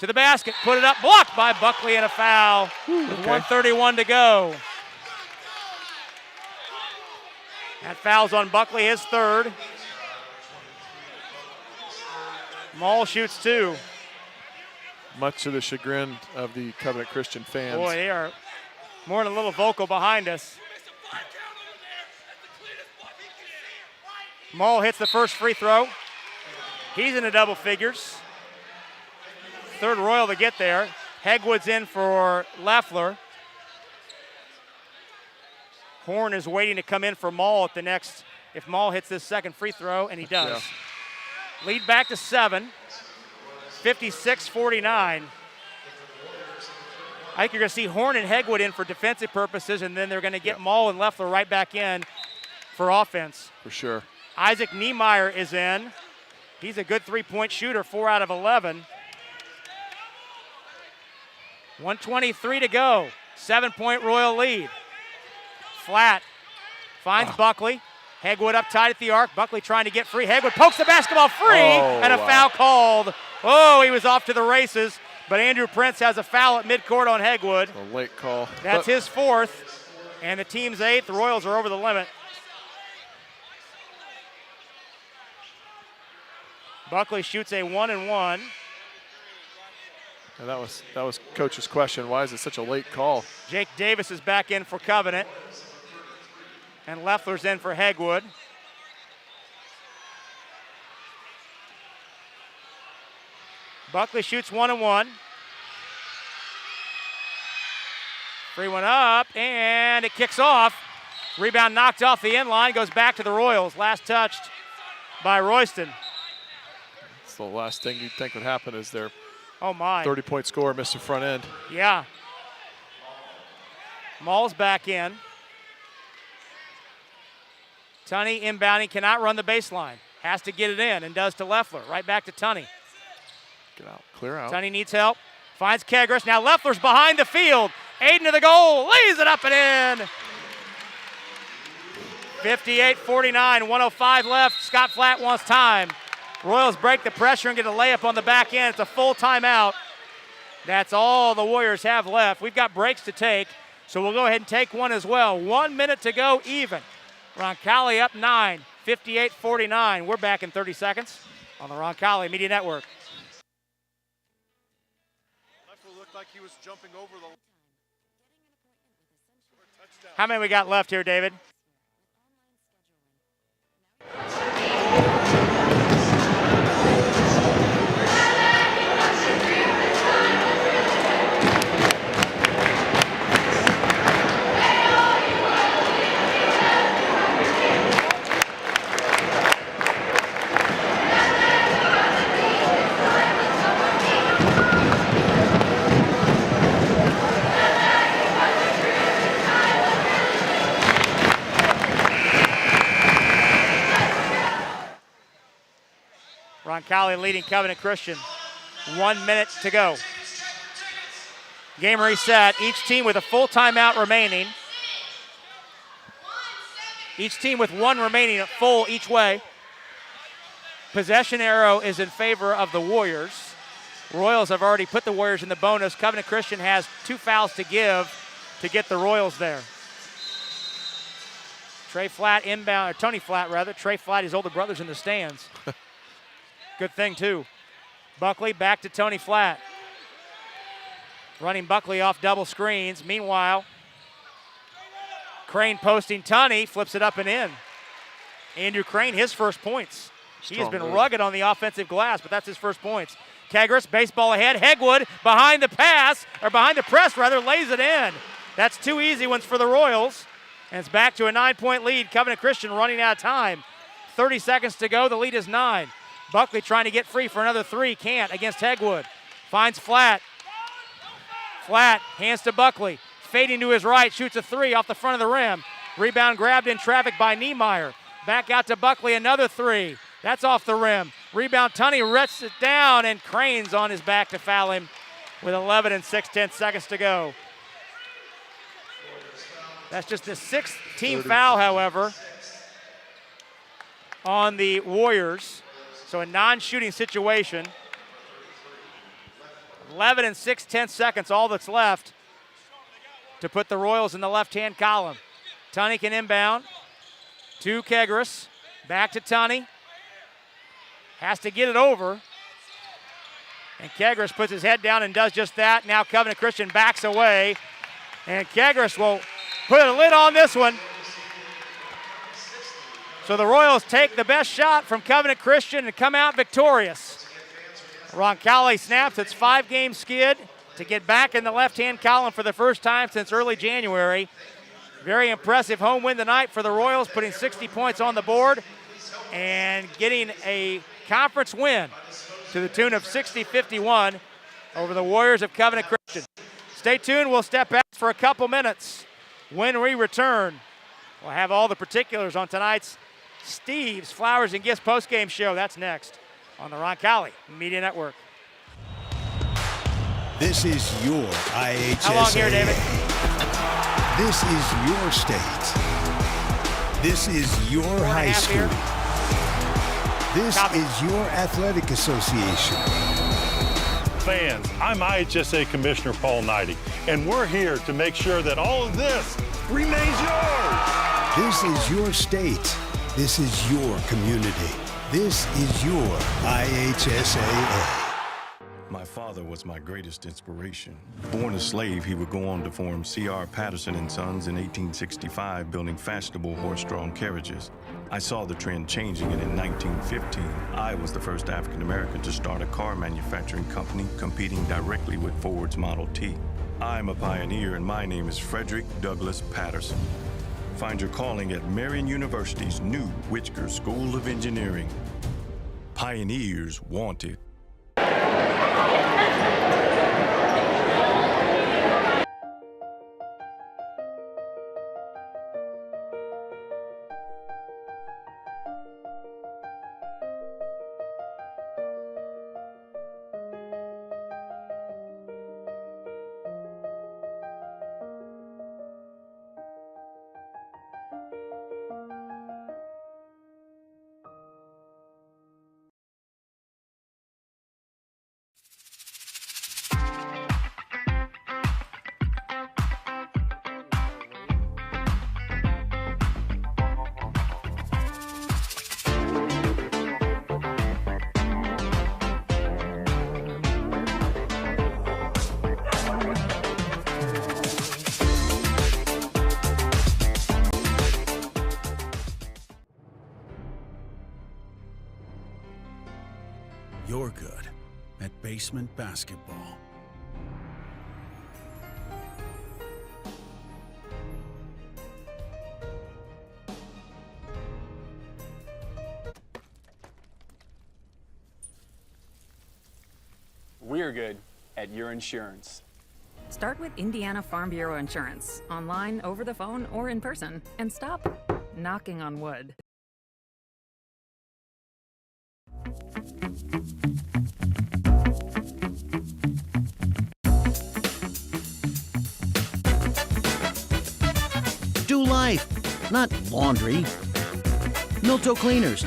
to the basket. Put it up. Blocked by Buckley and a foul. With 1:31 to go. That foul's on Buckley, his 3rd. Maul shoots 2.
Much to the chagrin of the Covenant Christian fans.
Boy, they are more than a little vocal behind us. Maul hits the first free throw. He's in the double figures. 3rd Royal to get there. Hegwood's in for Leffler. Horn is waiting to come in for Maul at the next, if Maul hits this second free throw, and he does. Yeah. Lead back to 7. 56-49. I think you're going to see Horn and Hegwood in for defensive purposes, and then they're going to get Maul and Leffler right back in for offense.
For sure.
Isaac Niemeyer is in. He's a good 3-point shooter, 4 out of 11. 1:23 to go. 7-point Royal lead. Flat. Finds Buckley. Hegwood up tight at the arc. Buckley trying to get free. Hegwood pokes the basketball free, and a foul called. Oh, he was off to the races, but Andrew Prince has a foul at midcourt on Hegwood.
A late call.
That's his 4th, and the team's 8th. The Royals are over the limit. Buckley shoots a 1-and-1.
And that was Coach's question. Why is it such a late call?
Jake Davis is back in for Covenant. And Leffler's in for Hegwood. Buckley shoots 1-and-1. Free one up, and it kicks off. Rebound knocked off the end line, goes back to the Royals. Last touched by Royston.
It's the last thing you'd think would happen is their 30-point scorer missed the front end.
Yeah. Maul's back in. Tunney inbounding, cannot run the baseline. Has to get it in and does to Leffler. Right back to Tunney.
Get out, clear out.
Tunney needs help. Finds Kegris. Now Leffler's behind the field. Aiden to the goal. Lays it up and in. 58-49, 1:05 left. Scott Flatt wants time. Royals break the pressure and get a layup on the back end. It's a full timeout. That's all the Warriors have left. We've got breaks to take, so we'll go ahead and take one as well. 1 minute to go even. Roncalli up 9, 58-49. We're back in 30 seconds on the Roncalli Media Network.
looked like he was jumping over the.
How many we got left here, David? Roncalli leading Covenant Christian. 1 minute to go. Game reset. Each team with a full timeout remaining. Each team with one remaining at full each way. Possession arrow is in favor of the Warriors. Royals have already put the Warriors in the bonus. Covenant Christian has 2 fouls to give to get the Royals there. Trey Flatt inbound, or Tony Flatt rather. Trey Flatt, his older brother's in the stands. Good thing too. Buckley back to Tony Flatt. Running Buckley off double screens. Meanwhile, Crane posting Tunney, flips it up and in. Andrew Crane, his first points. He has been rugged on the offensive glass, but that's his first points. Kegris, baseball ahead. Hegwood behind the pass, or behind the press rather, lays it in. That's 2 easy ones for the Royals. And it's back to a 9-point lead. Covenant Christian running out of time. 30 seconds to go, the lead is 9. Buckley trying to get free for another 3, can't against Hegwood. Finds Flatt. Flatt hands to Buckley. Fading to his right, shoots a 3 off the front of the rim. Rebound grabbed in traffic by Niemeyer. Back out to Buckley, another 3. That's off the rim. Rebound, Tunney rests it down, and Crane's on his back to foul him with 11 and 6/10 seconds to go. That's just the 6th team foul, however, on the Warriors. So a non-shooting situation. 11 and 6/10 seconds, all that's left to put the Royals in the left-hand column. Tunney can inbound to Kegris. Back to Tunney. Has to get it over. And Kegris puts his head down and does just that. Now Covenant Christian backs away. And Kegris will put a lid on this one. So the Royals take the best shot from Covenant Christian and come out victorious. Roncalli snaps its 5-game skid to get back in the left-hand column for the first time since early January. Very impressive home win tonight for the Royals, putting 60 points on the board and getting a conference win to the tune of 60-51 over the Warriors of Covenant Christian. Stay tuned, we'll step back for a couple minutes. When we return, we'll have all the particulars on tonight's Steve's Flowers and Gifts postgame show. That's next on the Roncalli Media Network.
This is your IHSA.
How long here, David?
This is your state. This is your high school. This is your athletic association.
Fans, I'm IHSA Commissioner Paul Knighty, and we're here to make sure that all of this remains yours.
This is your state. This is your community. This is your IHSAA.
My father was my greatest inspiration. Born a slave, he would go on to form C.R. Patterson and Sons in 1865, building fashionable horse-drawn carriages. I saw the trend changing, and in 1915, I was the first African-American to start a car manufacturing company competing directly with Ford's Model T. I'm a pioneer, and my name is Frederick Douglass Patterson. Find your calling at Marion University's new Whitsker School of Engineering. Pioneers wanted.
basement basketball.
We're good at your insurance.
Start with Indiana Farm Bureau Insurance, online, over the phone, or in person, and stop knocking on wood.
Do life, not laundry. Milto Cleaners.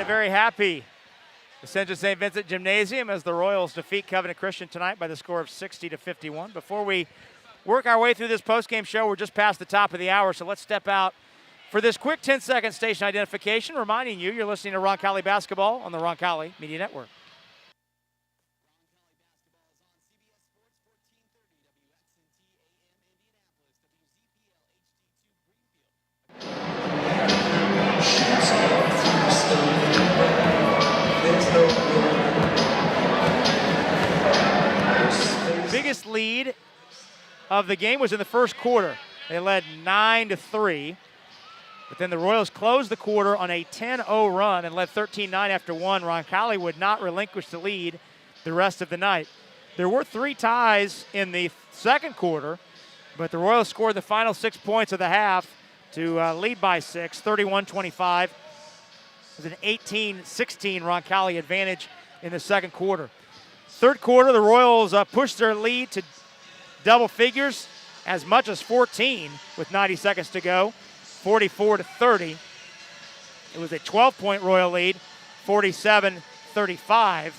Very happy Ascension St. Vincent Gymnasium as the Royals defeat Covenant Christian tonight by the score of 60-51. Before we work our way through this postgame show, we're just past the top of the hour, so let's step out for this quick 10-second station identification, reminding you you're listening to Roncalli Basketball on the Roncalli Media Network. Biggest lead of the game was in the first quarter. They led 9-3, but then the Royals closed the quarter on a 10-0 run and led 13-9 after one. Roncalli would not relinquish the lead the rest of the night. There were 3 ties in the second quarter, but the Royals scored the final 6 points of the half to lead by 6, 31-25. It was an 18-16 Roncalli advantage in the second quarter. Third quarter, the Royals pushed their lead to double figures, as much as 14 with 90 seconds to go, 44-30. It was a 12-point Royal lead, 47-35.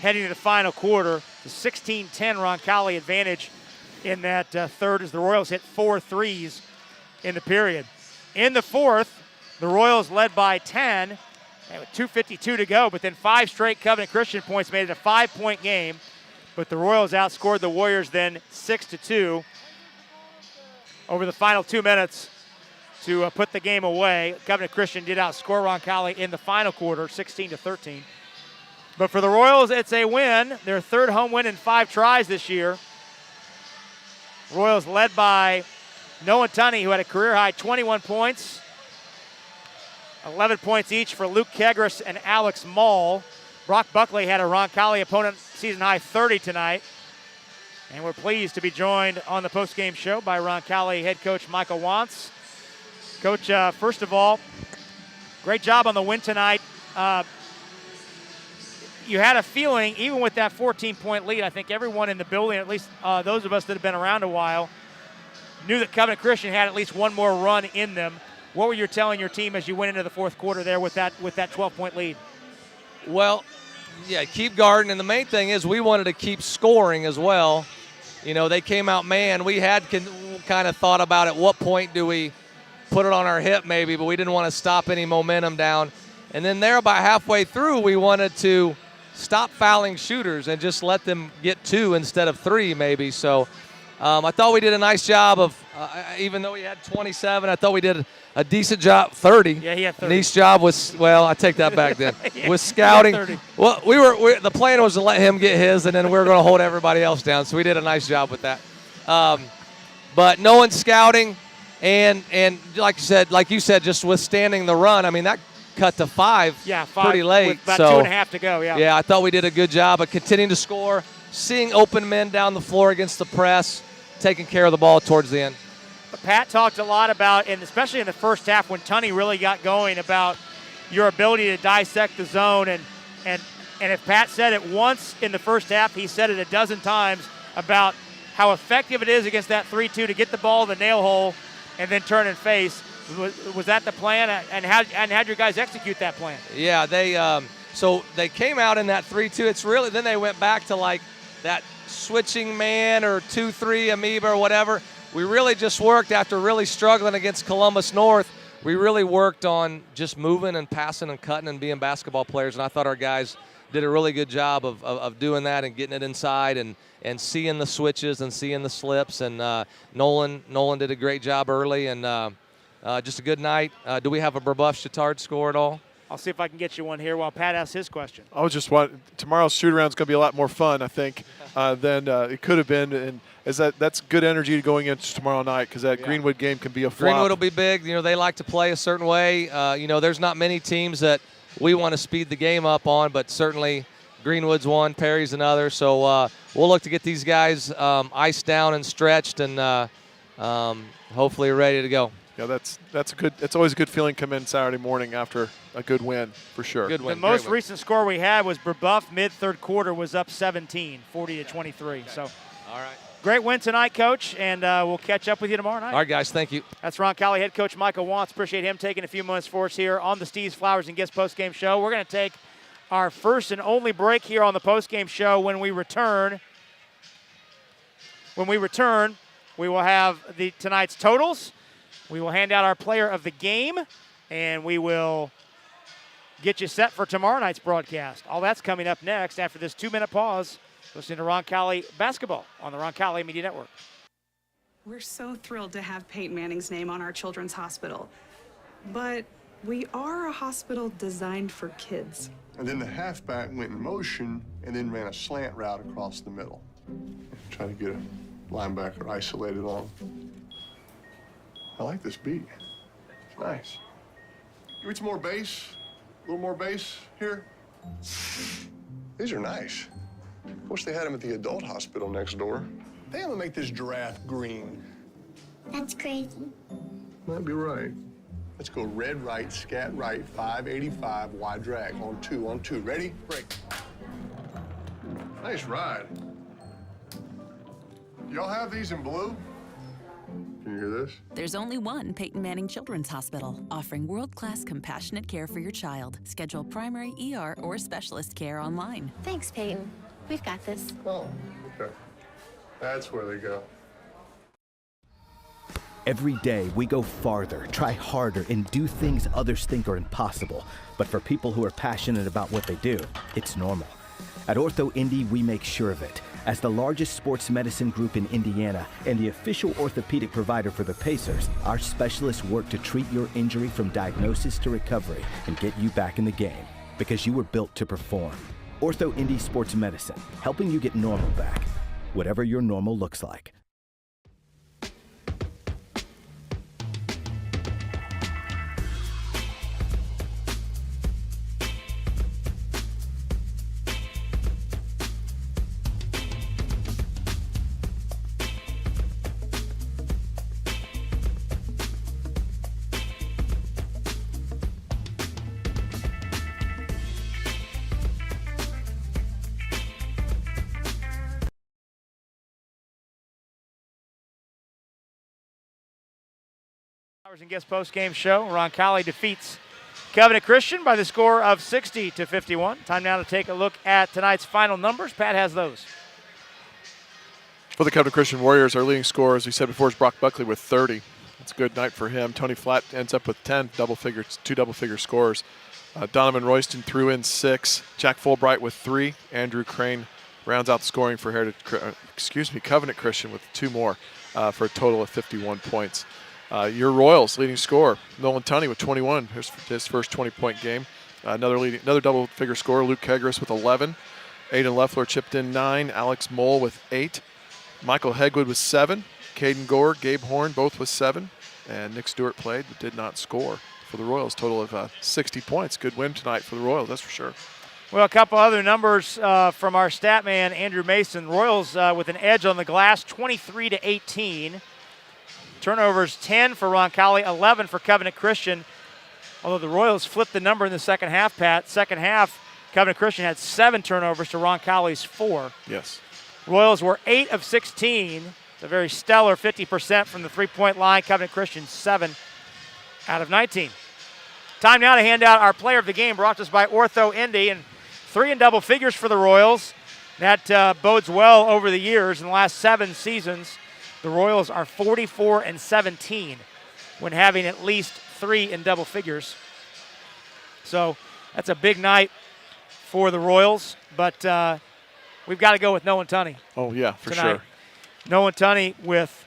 Heading to the final quarter, the 16-10 Roncalli advantage in that third as the Royals hit 4 threes in the period. In the fourth, the Royals led by 10, with 2:52 to go, but then 5 straight Covenant Christian points made it a 5-point game. But the Royals outscored the Warriors then 6-2 over the final 2 minutes to put the game away. Covenant Christian did outscore Roncalli in the final quarter, 16-13. But for the Royals, it's a win, their third home win in 5 tries this year. Royals led by Noah Tunney, who had a career-high 21 points. 11 points each for Luke Kegris and Alex Mall. Brock Buckley had a Roncalli opponent season-high 30 tonight. And we're pleased to be joined on the postgame show by Roncalli head coach Michael Wantz. Coach, first of all, great job on the win tonight. You had a feeling, even with that 14-point lead, I think everyone in the building, at least those of us that have been around a while, knew that Covenant Christian had at least one more run in them. What were you telling your team as you went into the fourth quarter there with that 12-point lead?
Well, yeah, keep guarding, and the main thing is we wanted to keep scoring as well. You know, they came out man. We had kind of thought about at what point do we put it on our hip maybe, but we didn't want to stop any momentum down. And then there about halfway through, we wanted to stop fouling shooters and just let them get 2 instead of 3 maybe. So I thought we did a nice job of, even though we had 27, I thought we did a decent job. 30.
Yeah, he had 30.
Nice job was, well, I take that back then.
Yeah,
with scouting.
he had 30.
Well, the plan was to let him get his, and then we were going to hold everybody else down. So we did a nice job with that. But knowing scouting and like you said, just withstanding the run. I mean, that cut to 5.
Yeah, 5
pretty late.
With about
so
2.5 to go. Yeah.
Yeah, I thought we did a good job of continuing to score, seeing open men down the floor against the press, taking care of the ball towards the end.
Pat talked a lot about, and especially in the first half when Tunney really got going, about your ability to dissect the zone. And if Pat said it once in the first half, he said it a dozen times about how effective it is against that 3-2 to get the ball in the nail hole and then turn and face. Was that the plan? And how'd your guys execute that plan?
Yeah, so they came out in that 3-2. It's really, then they went back to like that switching man or 2-3 amoeba or whatever. We really just worked after really struggling against Columbus North. We really worked on just moving and passing and cutting and being basketball players, and I thought our guys did a really good job of doing that and getting it inside and seeing the switches and seeing the slips. And Nolan did a great job early, and just a good night. Do we have a Brebeuf Chittard score at all?
I'll see if I can get you one here while Pat asks his question.
I was just tomorrow's shoot-around is going to be a lot more fun, I think, than it could have been. And that's good energy going into tomorrow night because that Greenwood game can be a flop.
Greenwood will be big. You know, they like to play a certain way. You know, there's not many teams that we want to speed the game up on, but certainly Greenwood's one, Perry's another. So we'll look to get these guys iced down and stretched and hopefully ready to go.
Yeah, that's good. It's always a good feeling come in Saturday morning after a good win, for sure.
Good win.
The most recent score we had was Brebeuf mid-third quarter was up 17, 40-23. Okay. So,
all right.
Great win tonight, Coach, and we'll catch up with you tomorrow night.
All right, guys. Thank you.
That's Roncalli head coach Michael Wantz. Appreciate him taking a few moments for us here on the Steve's Flowers and Gifts postgame show. We're going to take our first and only break here on the postgame show. When we return, we will have tonight's totals. We will hand out our player of the game, and we will get you set for tomorrow night's broadcast. All that's coming up next after this 2-minute pause. Listening to Roncalli basketball on the Roncalli Media Network.
We're so thrilled to have Peyton Manning's name on our children's hospital. But we are a hospital designed for kids.
And then the halfback went in motion and then ran a slant route across the middle. Try to get a linebacker isolated on. I like this beat. It's nice. Give me some more bass. A little more bass here. These are nice. Wish they had them at the adult hospital next door. They gonna make this giraffe green.
That's crazy.
Might be right. Let's go red right, scat right, 585, wide drag. On two. Ready? Break. Nice ride. Y'all have these in blue? Can you hear this?
There's only one Peyton Manning Children's Hospital, offering world-class compassionate care for your child. Schedule primary ER or specialist care online.
Thanks, Peyton. We've got this.
Oh, okay. That's where they go.
Every day, we go farther, try harder, and do things others think are impossible. But for people who are passionate about what they do, it's normal. At Ortho Indy, we make sure of it. As the largest sports medicine group in Indiana and the official orthopedic provider for the Pacers, our specialists work to treat your injury from diagnosis to recovery and get you back in the game, because you were built to perform. Ortho Indy Sports Medicine, helping you get normal back, whatever your normal looks like.
And guest post-game show. Roncalli defeats Covenant Christian by the score of 60-51. Time now to take a look at tonight's final numbers. Pat has those.
For the Covenant Christian Warriors, our leading scorer, as we said before, is Brock Buckley with 30. It's a good night for him. Tony Flatt ends up with 10 two double-figure scores. Donovan Royston threw in 6. Jack Fulbright with 3. Andrew Crane rounds out the scoring for Covenant Christian with 2 more for a total of 51 points. Your Royals leading scorer, Nolan Tunney with 21. Here's his first 20-point game. Another double-figure scorer, Luke Kegris with 11. Aiden Leffler chipped in 9. Alex Mole with 8. Michael Hegwood with 7. Caden Gore, Gabe Horn, both with 7. And Nick Stewart played but did not score for the Royals. Total of 60 points. Good win tonight for the Royals, that's for sure.
Well, a couple other numbers from our stat man, Andrew Mason. Royals with an edge on the glass, 23-18. Turnovers 10 for Roncalli, 11 for Covenant Christian. Although the Royals flipped the number in the second half, Pat. Second half, Covenant Christian had 7 turnovers to Roncalli's 4.
Yes.
Royals were 8 of 16. It's a very stellar 50% from the three-point line. Covenant Christian 7 out of 19. Time now to hand out our player of the game, brought to us by Ortho Indy, and 3 in double figures for the Royals. That bodes well over the years. In the last 7 seasons, the Royals are 44-17 when having at least 3 in double figures. So that's a big night for the Royals, but we've got to go with Nolan Tunney.
Oh, yeah, for
tonight.
sure.
Nolan Tunney with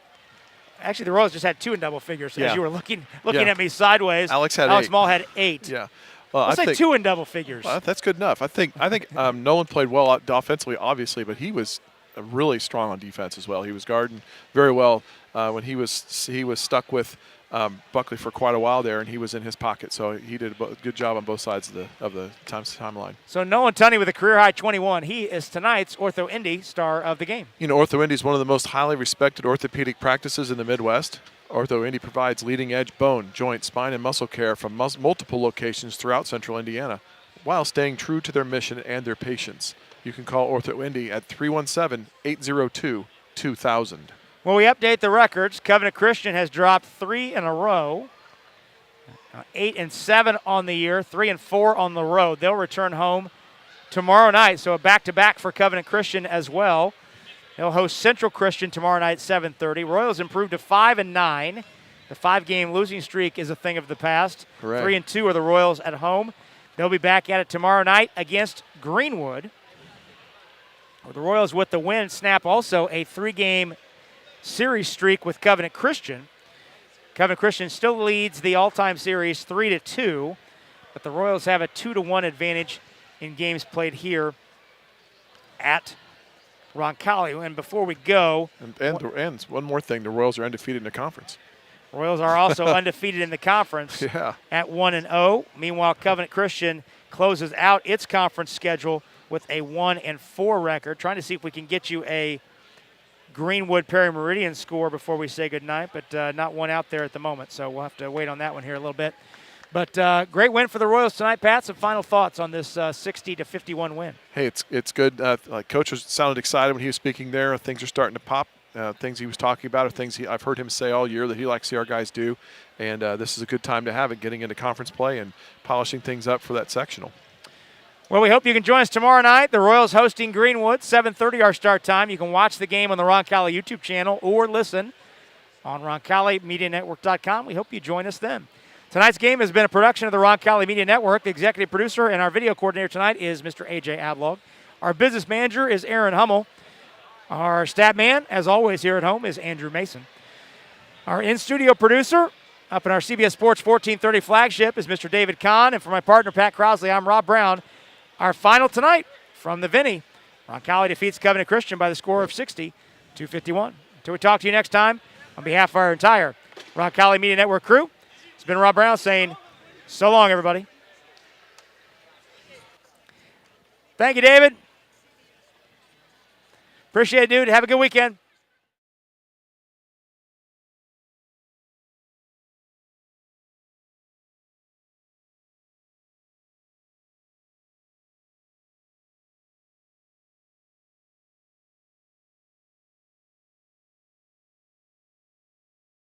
– actually, the Royals just had 2 in double figures as you were looking at me sideways.
Alex
Mall had 8.
Yeah.
Well, I think 2 in double figures.
Well, that's good enough. I think Nolan played well offensively, obviously, but he was really strong on defense as well. He was guarding very well when he was stuck with Buckley for quite a while there, and he was in his pocket. So he did a good job on both sides of the timeline.
So Nolan Tunney with a career-high 21. He is tonight's Ortho Indy star of the game.
You know, Ortho Indy is one of the most highly respected orthopedic practices in the Midwest. Ortho Indy provides leading-edge bone, joint, spine, and muscle care from multiple locations throughout central Indiana while staying true to their mission and their patients. You can call Ortho Indy at 317-802-2000.
Well, we update the records. Covenant Christian has dropped 3 in a row. 8-7 on the year, 3-4 on the road. They'll return home tomorrow night, so a back-to-back for Covenant Christian as well. They'll host Central Christian tomorrow night at 7:30. Royals improved to 5-9. The 5-game losing streak is a thing of the past.
Correct.
3-2 are the Royals at home. They'll be back at it tomorrow night against Greenwood. The Royals with the win snap also a 3-game series streak with Covenant Christian. Covenant Christian still leads the all-time series 3-2, but the Royals have a 2-1 advantage in games played here at Roncalli. And before we go,
and one more thing, the Royals are undefeated in the conference.
Royals are also undefeated in the conference at 1-0. Meanwhile, Covenant Christian closes out its conference schedule with a 1-4 record. Trying to see if we can get you a Greenwood Perry Meridian score before we say goodnight, but not one out there at the moment, so we'll have to wait on that one here a little bit. But great win for the Royals tonight. Pat, some final thoughts on this 60-51 win.
Hey, it's good. Coach sounded excited when he was speaking there. Things are starting to pop. Things he was talking about are things I've heard him say all year that he likes to see our guys do, and this is a good time to have it, getting into conference play and polishing things up for that sectional.
Well, we hope you can join us tomorrow night. The Royals hosting Greenwood, 7:30 our start time. You can watch the game on the Roncalli YouTube channel or listen on RoncalliMediaNetwork.com. We hope you join us then. Tonight's game has been a production of the Roncalli Media Network. The executive producer and our video coordinator tonight is Mr. A.J. Adlog. Our business manager is Aaron Hummel. Our stat man, as always here at home, is Andrew Mason. Our in-studio producer up in our CBS Sports 1430 flagship is Mr. David Kahn. And for my partner, Pat Crosley, I'm Rob Brown. Our final tonight from the Vinny. Roncalli defeats Covenant Christian by the score of 60-51. Until we talk to you next time, on behalf of our entire Roncalli Media Network crew, it's been Rob Brown saying so long, everybody. Thank you, David. Appreciate it, dude. Have a good weekend.